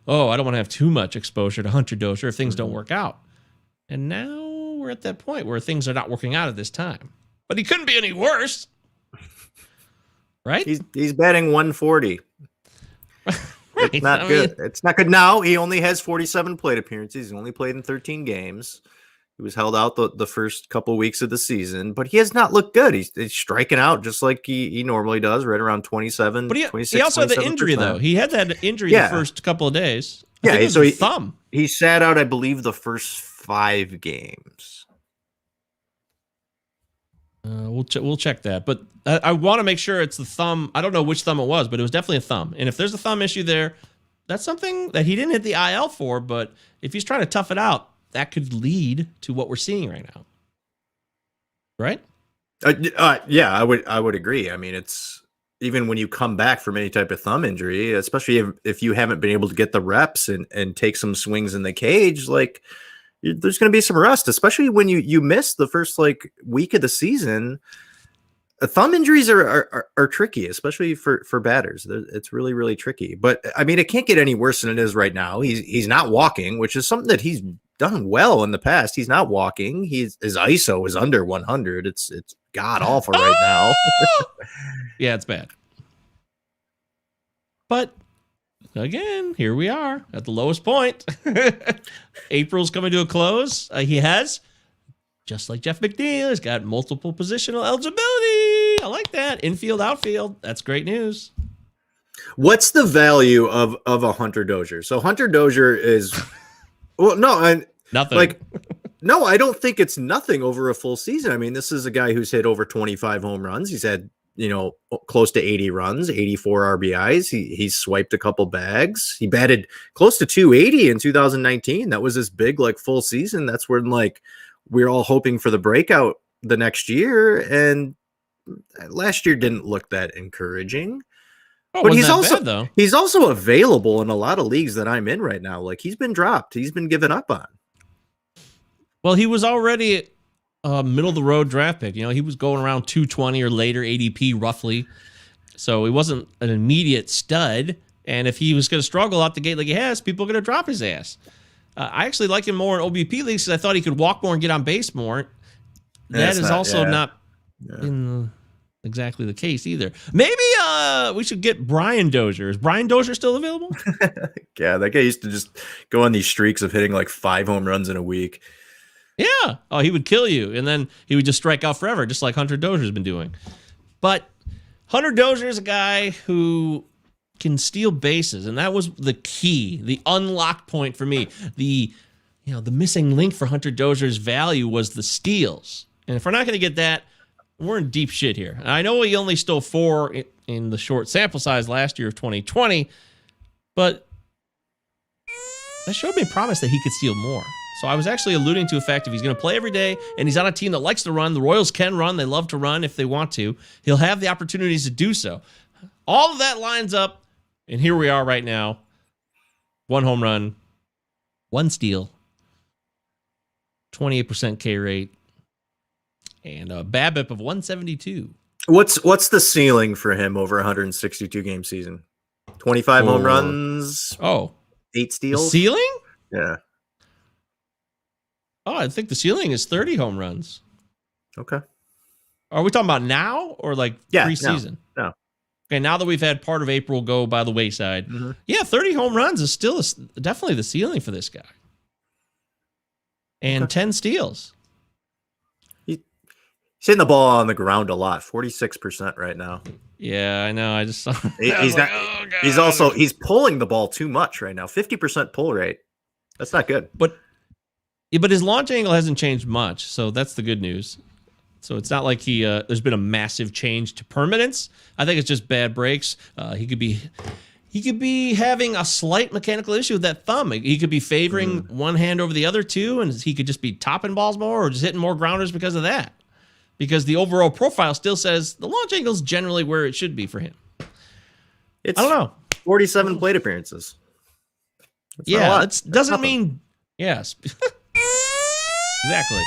oh, I don't want to have too much exposure to Hunter Dozier if things don't work out. And now we're at that point where things are not working out at this time. But he couldn't be any worse, right? He's batting 140. Right. It's not good. It's not good now. He only has 47 plate appearances. He's only played in 13 games. He was held out the first couple weeks of the season, but he has not looked good. He's striking out just like he normally does, right around 27, but 26, he also had the injury, though. He had that injury the first couple of days. So thumb. He sat out, I believe, the first 5 games. We'll check that, but I want to make sure it's the thumb. I don't know which thumb it was, but it was definitely a thumb. And if there's a thumb issue there, that's something that he didn't hit the IL for. But if he's trying to tough it out, that could lead to what we're seeing right now, right? Yeah, I would agree. I mean, it's even when you come back from any type of thumb injury, especially if you haven't been able to get the reps and take some swings in the cage, like. There's going to be some rust, especially when you miss the first week of the season. Thumb injuries are tricky, especially for batters. It's really, really tricky. But I mean, it can't get any worse than it is right now. He's not walking, which is something that he's done well in the past. He's not walking. His ISO is under 100. It's god awful right now. Yeah, it's bad. But again, here we are at the lowest point. April's coming to a close. He has, just like Jeff McNeil, he's got multiple positional eligibility. I like that. Infield, outfield. That's great news. What's the value of a Hunter Dozier? So Hunter Dozier is, well, no, nothing. No, I don't think it's nothing over a full season. I mean, this is a guy who's hit over 25 home runs. He's had close to 80 runs, 84 RBIs. He's swiped a couple bags. He batted close to 280 in 2019. That was his big full season. That's when we're all hoping for the breakout the next year. And last year didn't look that encouraging. Oh, but he's also available in a lot of leagues that I'm in right now. He's been dropped. He's been given up on. Well, he was already middle of the road draft pick. He was going around 220 or later ADP roughly. So he wasn't an immediate stud. And if he was going to struggle out the gate like he has, people are going to drop his ass. I actually like him more in OBP leagues because I thought he could walk more and get on base more. That is not in exactly the case either. Maybe we should get Brian Dozier. Is Brian Dozier still available? Yeah, that guy used to just go on these streaks of hitting 5 home runs in a week. Yeah. Oh, he would kill you. And then he would just strike out forever, just like Hunter Dozier's been doing. But Hunter Dozier is a guy who can steal bases. And that was the key, the unlock point for me. The missing link for Hunter Dozier's value was the steals. And if we're not going to get that, we're in deep shit here. And I know he only stole 4 in the short sample size last year of 2020, but that showed me promise that he could steal more. So I was actually alluding to the fact if he's going to play every day and he's on a team that likes to run, the Royals can run, they love to run if they want to, he'll have the opportunities to do so. All of that lines up, and here we are right now. 1 home run, 1 steal, 28% K rate, and a BABIP of 172. What's the ceiling for him over a 162 game season? 25 home runs. 8 steals. The ceiling? Yeah. Oh, I think the ceiling is 30 home runs. Okay. Are we talking about now or preseason? No. Okay, now that we've had part of April go by the wayside, 30 home runs is still definitely the ceiling for this guy. And 10 steals. He's hitting the ball on the ground a lot, 46% right now. Yeah, I know. I just saw. He's pulling the ball too much right now. 50% pull rate. That's not good. But his launch angle hasn't changed much, so that's the good news. So it's not like there's been a massive change to permanence. I think it's just bad breaks. He could be having a slight mechanical issue with that thumb. He could be favoring one hand over the other too, and he could just be topping balls more or just hitting more grounders because of that. Because the overall profile still says the launch angle is generally where it should be for him. I don't know. 47 plate appearances. That doesn't mean yes. Exactly.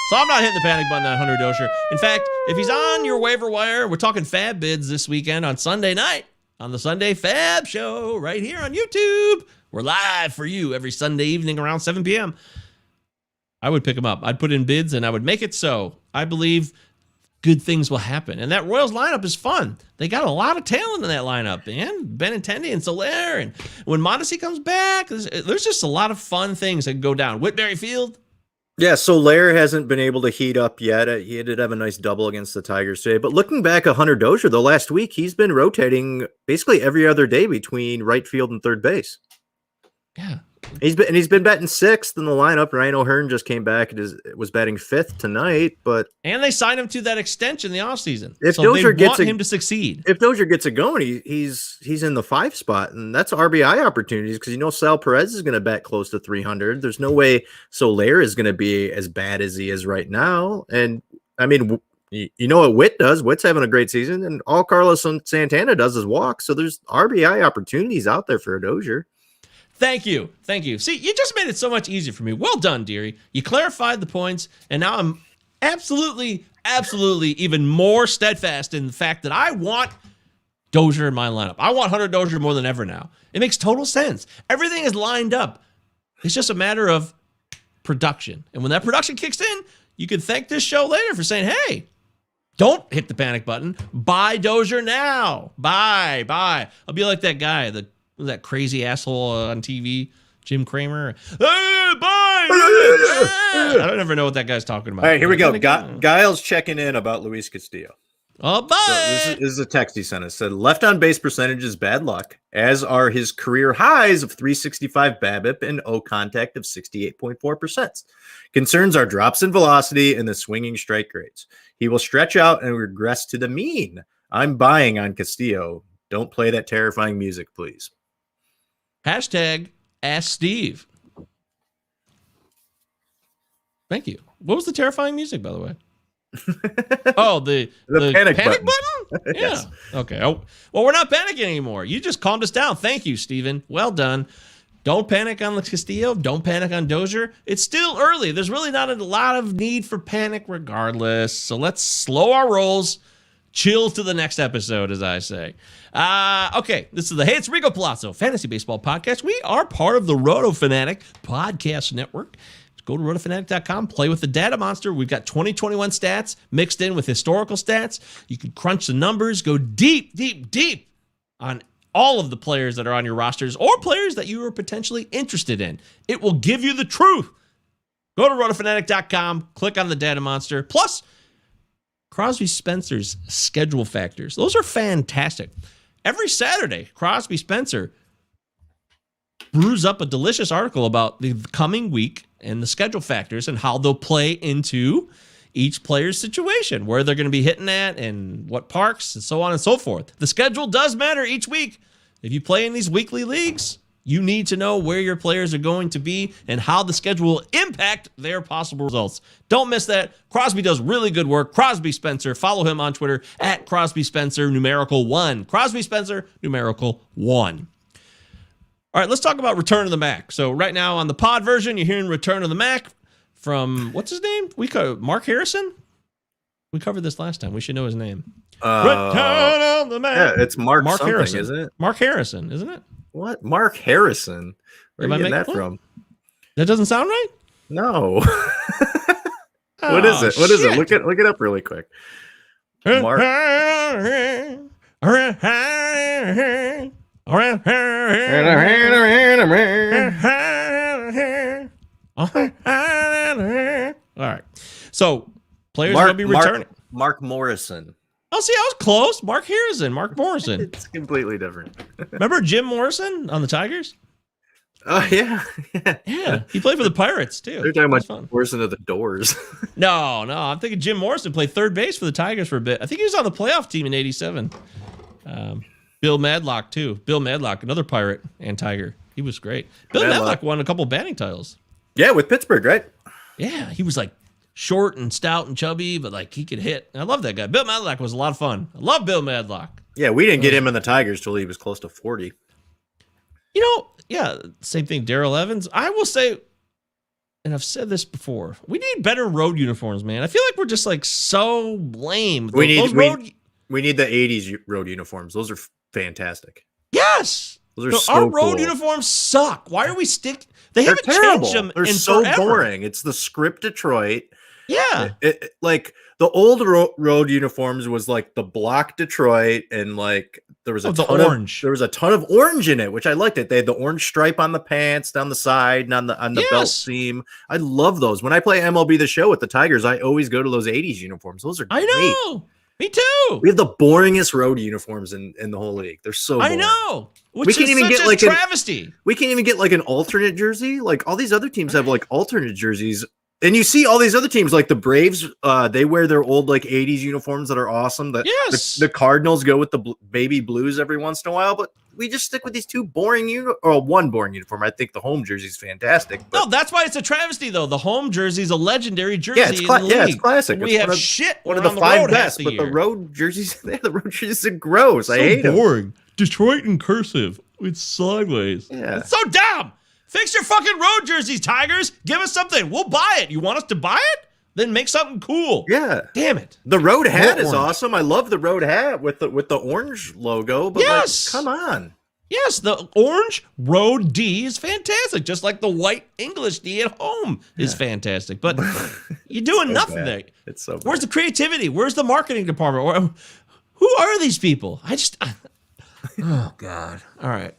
So I'm not hitting the panic button on Hunter Dozier. In fact, if he's on your waiver wire, we're talking fab bids this weekend on Sunday night on the Sunday Fab Show right here on YouTube. We're live for you every Sunday evening around 7 p.m. I would pick him up. I'd put in bids and I would make it so. I believe good things will happen. And that Royals lineup is fun. They got a lot of talent in that lineup, man. Benintendi and Soler. And when Mondesi comes back, there's just a lot of fun things that go down. Whitberry Field. Yeah, Soler hasn't been able to heat up yet. He did have a nice double against the Tigers today. But looking back at Hunter Dozier, though, last week, he's been rotating basically every other day between right field and third base. Yeah. He's been batting sixth in the lineup. Ryan O'Hearn just came back and was batting fifth tonight. And they signed him to that extension in the offseason. If so Dozier they want him to succeed. If Dozier gets it going, he's in the 5 spot, and that's RBI opportunities because Sal Perez is going to bat close to 300. There's no way Soler is going to be as bad as he is right now. And I mean, you know what Witt does? Witt's having a great season, and all Carlos Santana does is walk. So there's RBI opportunities out there for a Dozier. Thank you. See, you just made it so much easier for me. Well done, Deary. You clarified the points, and now I'm absolutely even more steadfast in the fact that I want Dozier in my lineup. I want Hunter Dozier more than ever now. It makes total sense. Everything is lined up. It's just a matter of production. And when that production kicks in, you can thank this show later for saying, hey, don't hit the panic button. Buy Dozier now. Buy. I'll be like that guy, that crazy asshole on TV, Jim Cramer. Hey, bye! I don't ever know what that guy's talking about. All right, here we go. Giles checking in about Luis Castillo. Oh, bye! So this is a text he sent us. Said left on base percentage is bad luck, as are his career highs of 365 BABIP and O contact of 68.4%. Concerns are drops in velocity and the swinging strike rates. He will stretch out and regress to the mean. I'm buying on Castillo. Don't play that terrifying music, please. Hashtag Ask Steve. Thank you. What was the terrifying music, by the way? Oh, the panic button? Yeah. Yes. Okay. Oh, well, we're not panicking anymore. You just calmed us down. Thank you, Steven. Well done. Don't panic on Castillo. Don't panic on Dozier. It's still early. There's really not a lot of need for panic regardless. So let's slow our rolls. Chill to the next episode, as I say. Okay, this is the Hey It's Rico Palazzo Fantasy Baseball Podcast. We are part of the Roto Fanatic Podcast Network. Go to rotofanatic.com, play with the data monster. We've got 2021 stats mixed in with historical stats. You can crunch the numbers, go deep on all of the players that are on your rosters or players that you are potentially interested in. It will give you the truth. Go to rotofanatic.com, click on the data monster. Plus, Crosby Spencer's schedule factors. Those are fantastic. Every Saturday, Crosby Spencer brews up a delicious article about the coming week and the schedule factors and how they'll play into each player's situation, where they're going to be hitting at and what parks and so on and so forth. The schedule does matter each week. If you play in these weekly leagues, you need to know where your players are going to be and how the schedule will impact their possible results. Don't miss that. Crosby does really good work. Crosby Spencer. Follow him on Twitter at Crosby Spencer numerical 1. Crosby Spencer numerical 1. All right, let's talk about Return of the Mac. So right now on the pod version, you're hearing Return of the Mac from, what's his name? Mark Harrison? We covered this last time. We should know his name. Return of the Mac. Yeah, it's Mark something, Harrison. isn't it? Mark Harrison, isn't it? What? Mark Harrison? Where are you getting that from? That doesn't sound right? No. What is it? What is it? Look it up really quick. Mark. All right. So players will be returning. Mark Morrison. Oh, see, I was close. Mark Harrison. Mark Morrison. It's completely different. Remember Jim Morrison on the Tigers? Oh, yeah. Yeah. He played for the Pirates, too. They're talking about Morrison of the Doors. No. I'm thinking Jim Morrison played third base for the Tigers for a bit. I think he was on the playoff team in 87. Bill Madlock, too. Bill Madlock, another Pirate and Tiger. He was great. Bill Madlock won a couple batting titles. Yeah, with Pittsburgh, right? Yeah, he was like short and stout and chubby, but like he could hit. I love that guy. Bill Madlock was a lot of fun. I love Bill Madlock. Yeah, we didn't get him in the Tigers till he was close to 40. Yeah, same thing. Darrell Evans. I will say and I've said this before, we need better road uniforms, man. I feel like we're just like so lame. We Those need the 80s road uniforms. Those are fantastic. Yes. Those are so our road cool. uniforms suck. Why are we They They're haven't terrible. changed them They're in so forever. boring. It's the script Detroit. Yeah. Like the old road uniforms was like the block Detroit, and like there was a ton orange. There was a ton of orange in it, which I liked it. They had the orange stripe on the pants, down the side, and on the belt seam. I love those. When I play MLB The Show with the Tigers, I always go to those 80s uniforms. Those are great. I know. Me too. We have the boringest road uniforms in the whole league. They're so boring. I know. Which We can't is even such get a like travesty. We can't even get like an alternate jersey. Like all these other teams have like alternate jerseys. And you see all these other teams like the Braves, they wear their old like 80s uniforms that are awesome. The Cardinals go with the baby blues every once in a while, but we just stick with these two boring one boring uniform. I think the home jersey is fantastic. No, that's why it's a travesty though. The home jersey is a legendary jersey. Yeah, it's classic. We it's have one of the 5 best, but the road jerseys, the road jerseys are gross. I hate them. Boring. Detroit in cursive. It's sideways. Yeah. It's so dumb. Fix your fucking road jerseys, Tigers. Give us something. We'll buy it. You want us to buy it? Then make something cool. Yeah. Damn it. The road hat is orange. awesome. I love the road hat with the orange logo. But Yes. like, come on. Yes, the orange road D is fantastic, just like the white English D at home is fantastic. But you're doing nothing bad. there. It's so bad. Where's the creativity? Where's the marketing department? Or, who are these people? Oh, God. All right.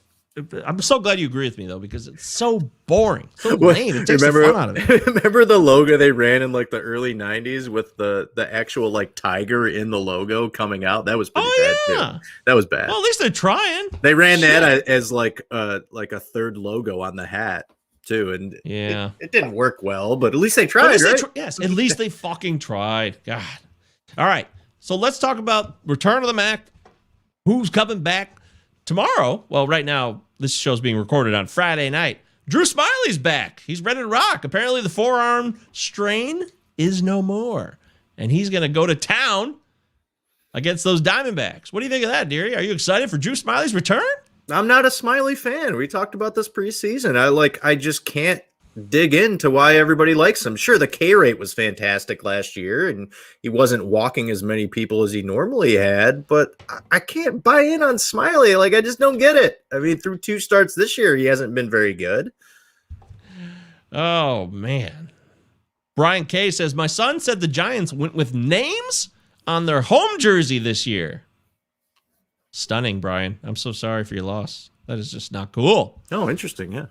I'm so glad you agree with me, though, because it's so boring. So lame. It takes the fun out of it. Remember the logo they ran in like the early 90s with the actual like tiger in the logo coming out? That was pretty bad too. That was bad. Well, at least they're trying. They ran that as like a third logo on the hat too, and it didn't work well, but at least they tried, right? Yes, at least they fucking tried. God. All right, so let's talk about Return of the Mac. Who's coming back tomorrow? Well, right now, this show's being recorded on Friday night. Drew Smiley's back. He's ready to rock. Apparently, the forearm strain is no more. And he's going to go to town against those Diamondbacks. What do you think of that, Deary? Are you excited for Drew Smiley's return? I'm not a Smiley fan. We talked about this preseason. I just can't dig into why everybody likes him. Sure, the K rate was fantastic last year, and he wasn't walking as many people as he normally had, but I can't buy in on Smiley. Like, I just don't get it. I mean, through 2 starts this year, he hasn't been very good. Oh, man. Brian K says, my son said the Giants went with names on their home jersey this year. Stunning, Brian. I'm so sorry for your loss. That is just not cool. Oh, interesting, yeah.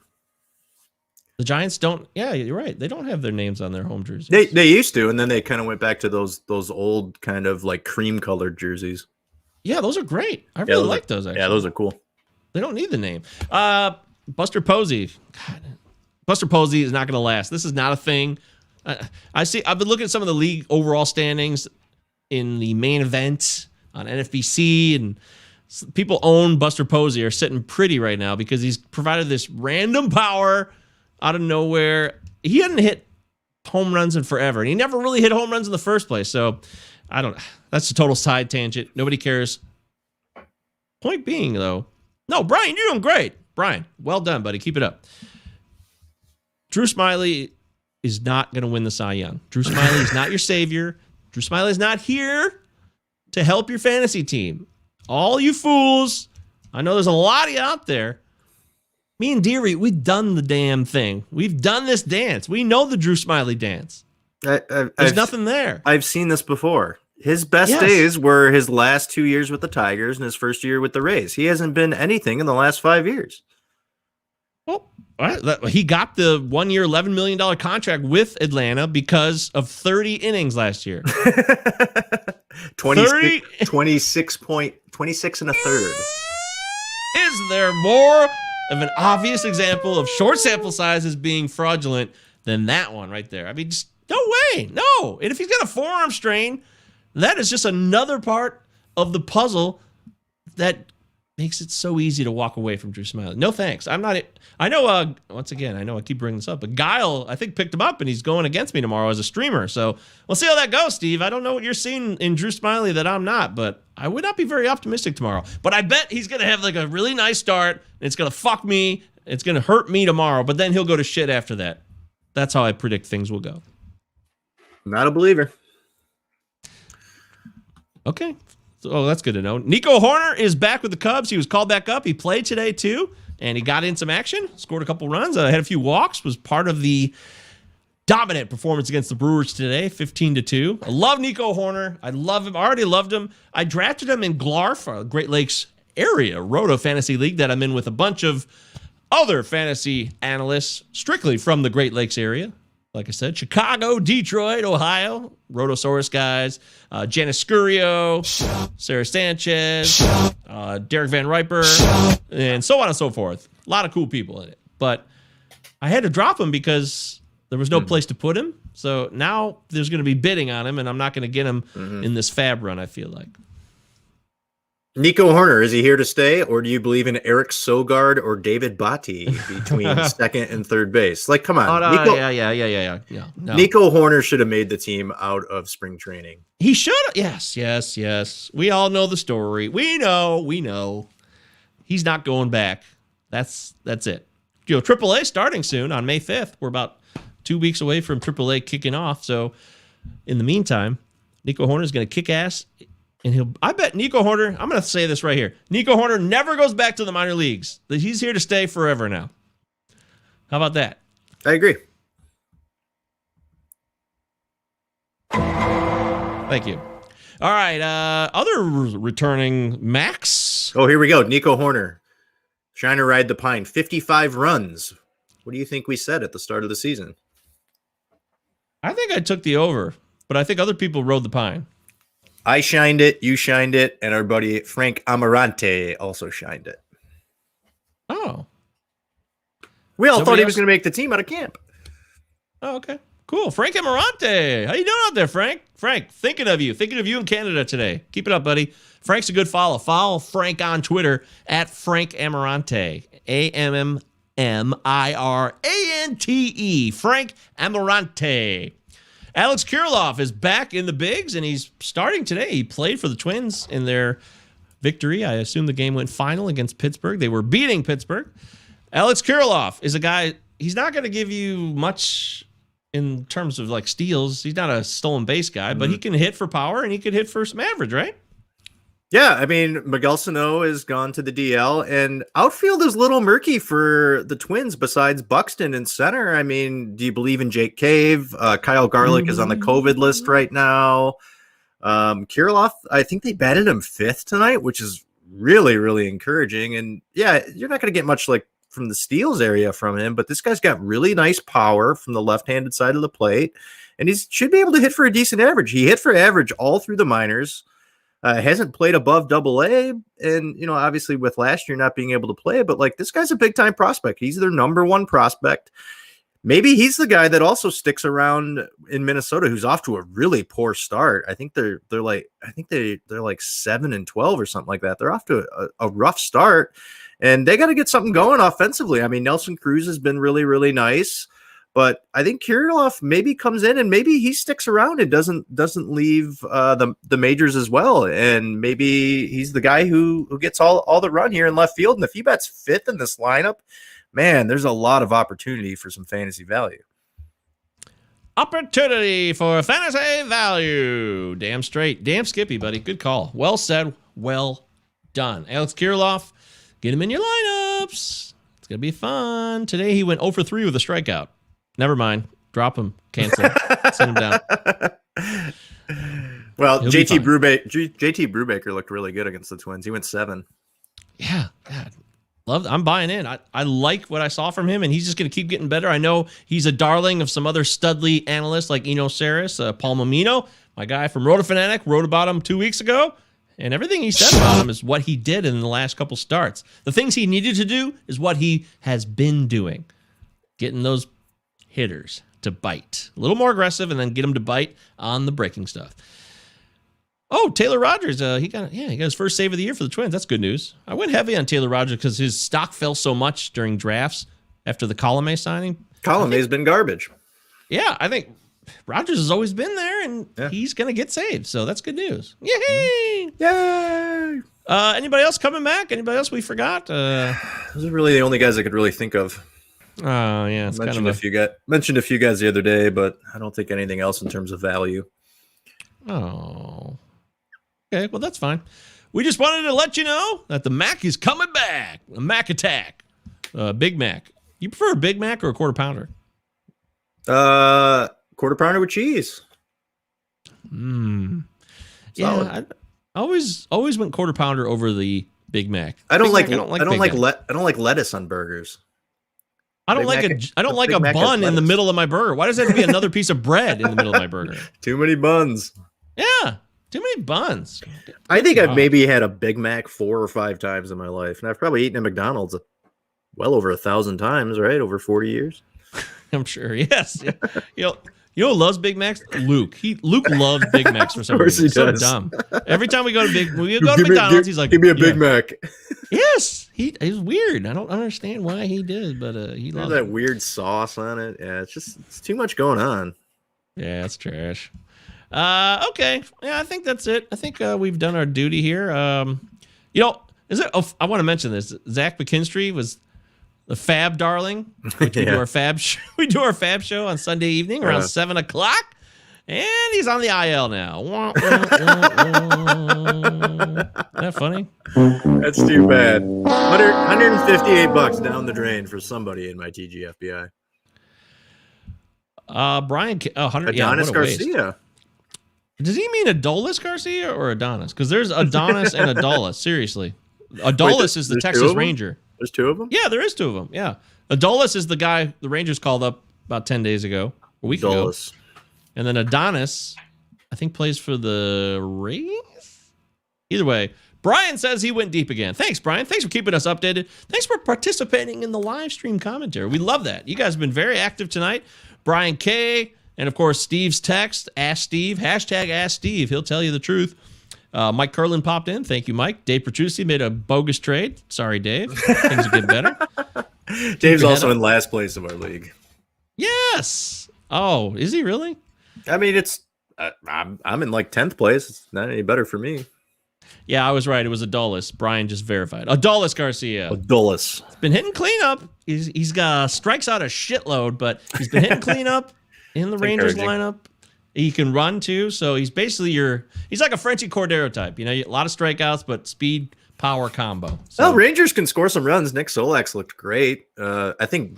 The Giants don't. Yeah, you're right. They don't have their names on their home jerseys. They used to, and then they kind of went back to those old kind of like cream colored jerseys. Yeah, those are great. I really like those. Actually, yeah, those are cool. They don't need the name. Buster Posey. God, Buster Posey is not going to last. This is not a thing. I see. I've been looking at some of the league overall standings in the main event on NFBC, and people own Buster Posey are sitting pretty right now because he's provided this random power out of nowhere. He hadn't hit home runs in forever, and he never really hit home runs in the first place. So that's a total side tangent. Nobody cares. Point being, though, no, Brian, you're doing great. Brian, well done, buddy. Keep it up. Drew Smiley is not going to win the Cy Young. Drew Smiley is not your savior. Drew Smiley is not here to help your fantasy team. All you fools, I know there's a lot of you out there. Me and Deary, we've done the damn thing. We've done this dance. We know the Drew Smiley dance. There's nothing there. I've seen this before. His best days were his last 2 years with the Tigers and his first year with the Rays. He hasn't been anything in the last 5 years. Well, he got the 1 year, $11 million contract with Atlanta because of 30 innings last year. 26 and a third. Is there more of an obvious example of short sample sizes being fraudulent than that one right there? I mean, just no way. No. And if he's got a forearm strain, that is just another part of the puzzle that makes it so easy to walk away from Drew Smiley. No thanks. I'm not. I know. Once again, I know I keep bringing this up, but Guile, I think, picked him up, and he's going against me tomorrow as a streamer. So we'll see how that goes, Steve. I don't know what you're seeing in Drew Smiley that I'm not, but I would not be very optimistic tomorrow. But I bet he's going to have like a really nice start, and it's going to fuck me. It's going to hurt me tomorrow, but then he'll go to shit after that. That's how I predict things will go. Not a believer. Okay. Oh, that's good to know. Nico Horner is back with the Cubs. He was called back up. He played today, too, and he got in some action, scored a couple runs, had a few walks, was part of the dominant performance against the Brewers today, 15-2. I love Nico Horner. I love him. I already loved him. I drafted him in GLARF, Great Lakes area, Roto Fantasy League that I'm in with a bunch of other fantasy analysts, strictly from the Great Lakes area. Like I said, Chicago, Detroit, Ohio, Rotosaurus guys, Janice Scurio, Sarah Sanchez, Derek Van Riper, and so on and so forth. A lot of cool people in it. But I had to drop him because there was no place to put him. So now there's going to be bidding on him, and I'm not going to get him in this fab run, I feel like. Nico Horner, is he here to stay, or do you believe in Eric Sogard or David Botti between second and third base? Like, come on. Yeah. No. Nico Horner should have made the team out of spring training. He should have. Yes. We all know the story. We know. He's not going back. That's it. AAA starting soon on May 5th. We're about 2 weeks away from AAA kicking off. So in the meantime, Nico Horner is going to kick ass. And I bet Nico Horner, I'm going to say this right here. Nico Horner never goes back to the minor leagues. He's here to stay forever now. How about that? I agree. Thank you. All right. Other returning Max. Oh, here we go. Nico Horner. Trying to ride the pine. 55 runs. What do you think we said at the start of the season? I think I took the over, but I think other people rode the pine. I shined it, you shined it, and our buddy Frank Amarante also shined it. Oh. We all thought he was going to make the team out of camp. Oh, okay. Cool. Frank Amarante. How you doing out there, Frank? Frank, thinking of you in Canada today. Keep it up, buddy. Frank's a good follow. Follow Frank on Twitter at Frank Amarante. AMMIRANTE. Frank Amarante. Alex Kirilloff is back in the bigs, and he's starting today. He played for the Twins in their victory. I assume the game went final against Pittsburgh. They were beating Pittsburgh. Alex Kirilloff is a guy, he's not going to give you much in terms of like steals. He's not a stolen base guy, but he can hit for power, and he could hit for some average, right? Yeah, I mean, Miguel Sano has gone to the DL, and outfield is a little murky for the Twins besides Buxton in center. I mean, do you believe in Jake Cave? Kyle Garlick is on the COVID list right now. Kirilloff, I think they batted him 5th tonight, which is really, really encouraging. And yeah, you're not going to get much like from the steals area from him, but this guy's got really nice power from the left-handed side of the plate, and he should be able to hit for a decent average. He hit for average all through the minors. Hasn't played above Double-A, and obviously with last year not being able to play, but like this guy's a big time prospect. He's their number one prospect. Maybe he's the guy that also sticks around in Minnesota, who's off to a really poor start. I think they're like 7-12 or something like that. They're off to a rough start, and they got to get something going offensively. I mean, Nelson Cruz has been really, really nice. But I think Kirilloff maybe comes in and maybe he sticks around and doesn't leave the majors as well. And maybe he's the guy who gets all the run here in left field. And if he bats 5th in this lineup, man, there's a lot of opportunity for some fantasy value. Opportunity for fantasy value. Damn straight. Damn Skippy, buddy. Good call. Well said. Well done. Alex Kirilloff, get him in your lineups. It's going to be fun. Today he went 0 for 3 with a strikeout. Never mind. Drop him. Cancel. Send him down. Well, JT Brubaker looked really good against the Twins. He went 7. Yeah. God. I'm buying in. I like what I saw from him, and he's just going to keep getting better. I know he's a darling of some other studly analysts like Eno Saris, Paul Mamino, my guy from RotoFanatic, wrote about him 2 weeks ago, and everything he said about him is what he did in the last couple starts. The things he needed to do is what he has been doing, getting those hitters to bite. A little more aggressive, and then get them to bite on the breaking stuff. Oh, Taylor Rogers, he got his first save of the year for the Twins. That's good news. I went heavy on Taylor Rogers because his stock fell so much during drafts after the Colomé signing. Colomé has been garbage. Yeah, I think Rogers has always been there, and he's going to get saved, so that's good news. Yay! Yay! Anybody else coming back? Anybody else we forgot? Those are really the only guys I could really think of. Oh, yeah. It's mentioned a few guys the other day, but I don't think anything else in terms of value. Oh. Okay, well, that's fine. We just wanted to let you know that the Mac is coming back. A Mac attack. Big Mac. You prefer a Big Mac or a quarter pounder? Quarter pounder with cheese. Yeah, I always went quarter pounder over the Big Mac. I don't like lettuce on burgers. I don't like a bun in the middle of my burger. Why does it have to be another piece of bread in the middle of my burger? Too many buns. Yeah, too many buns. I think I've maybe had a Big Mac 4 or 5 times in my life, and I've probably eaten at McDonald's well over 1,000 times, right? Over 40 years. I'm sure. Yes. You know who loves Big Macs? Luke. Luke loves Big Macs for some reason. It's so dumb. Every time we go to McDonald's, he's like, "Give me a Big Mac." Yes, he's weird. I don't understand why he did, but he loves that weird sauce on it. Yeah, it's too much going on. Yeah, it's trash. Okay. Yeah, I think that's it. I think we've done our duty here. I want to mention this. Zach McKinstry was the Fab darling. We do our Fab show on Sunday evening around 7:00, and he's on the IL now. Isn't that funny? That's too bad. $158 down the drain for somebody in my TGFBI. Brian, Adonis Garcia. Does he mean Adolis Garcia or Adonis? Because there's Adonis and Adolis. Seriously, Adolis is the Texas Ranger. There's 2 of them? Yeah, there is 2 of them. Yeah. Adolis is the guy the Rangers called up about 10 days ago, a week ago. And then Adonis, I think, plays for the Rays? Either way, Brian says he went deep again. Thanks, Brian. Thanks for keeping us updated. Thanks for participating in the live stream commentary. We love that. You guys have been very active tonight. Brian K., and of course, Steve's text, Ask Steve, hashtag Ask Steve. He'll tell you the truth. Mike Curlin popped in. Thank you, Mike. Dave Petrucci made a bogus trade. Sorry, Dave. Things will get better. Dave's also in last place of our league. Yes. Oh, is he really? I mean, I'm in like 10th place. It's not any better for me. Yeah, I was right. It was Adolis. Brian just verified. Adolis Garcia. Adolis. He's been hitting cleanup. He's got strikes out a shitload, but he's been hitting cleanup in the Rangers lineup. He can run too, so he's basically he's like a Frenchie Cordero type. You know, a lot of strikeouts, but speed power combo. So. Well, Rangers can score some runs. Nick Solak's looked great. I think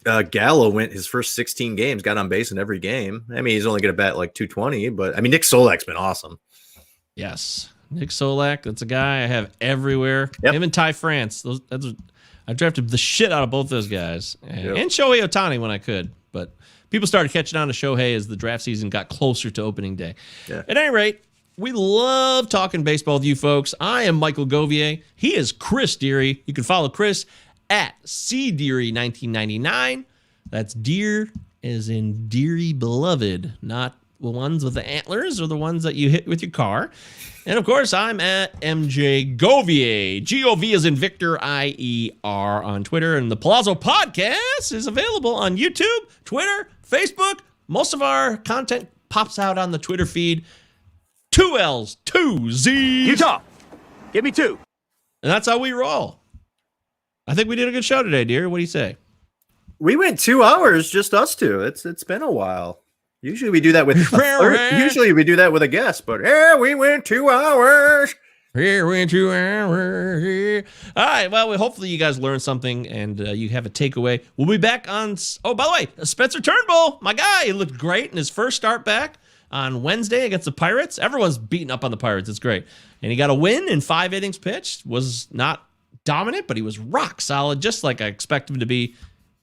Gallo went his first 16 games, got on base in every game. I mean, he's only going to bat like 220, but I mean, Nick Solak's been awesome. Yes, Nick Solak. That's a guy I have everywhere. Yep. Him and Ty France. I drafted the shit out of both those guys, and Shohei Ohtani when I could, but. People started catching on to Shohei as the draft season got closer to opening day. Yeah. At any rate, we love talking baseball with you folks. I am Michael Govier. He is Chris Deary. You can follow Chris at CDeary1999. That's Deer as in Deary Beloved, not the ones with the antlers or the ones that you hit with your car. And, of course, I'm at MJ Govier. G-O-V as in Victor, I-E-R on Twitter. And the Palazzo Podcast is available on YouTube, Twitter, Facebook. Most of our content pops out on the Twitter feed. 2 L's, 2 Z's. Utah, give me 2. And that's how we roll. I think we did a good show today, dear. What do you say? We went 2 hours, just us two. It's been a while. Usually we do that with a guest, but we went 2 hours. Here went 2 hours. All right. Well, hopefully you guys learned something and you have a takeaway. We'll be back on. Oh, by the way, Spencer Turnbull, my guy, he looked great in his first start back on Wednesday against the Pirates. Everyone's beating up on the Pirates. It's great. And he got a win in 5 innings pitched. Was not dominant, but he was rock solid, just like I expect him to be.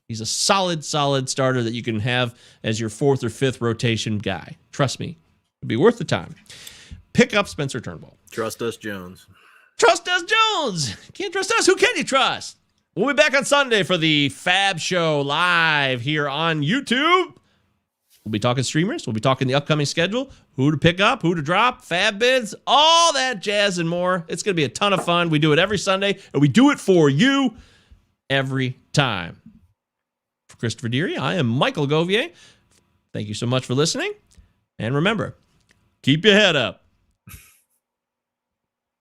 He's a solid starter that you can have as your 4th or 5th rotation guy. Trust me, it'd be worth the time. Pick up Spencer Turnbull. Trust us, Jones. Trust us, Jones. Can't trust us. Who can you trust? We'll be back on Sunday for the Fab Show live here on YouTube. We'll be talking streamers. We'll be talking the upcoming schedule, who to pick up, who to drop, fab bids, all that jazz and more. It's going to be a ton of fun. We do it every Sunday, and we do it for you every time. Christopher Deary. I am Michael Govier. Thank you so much for listening. And remember, keep your head up.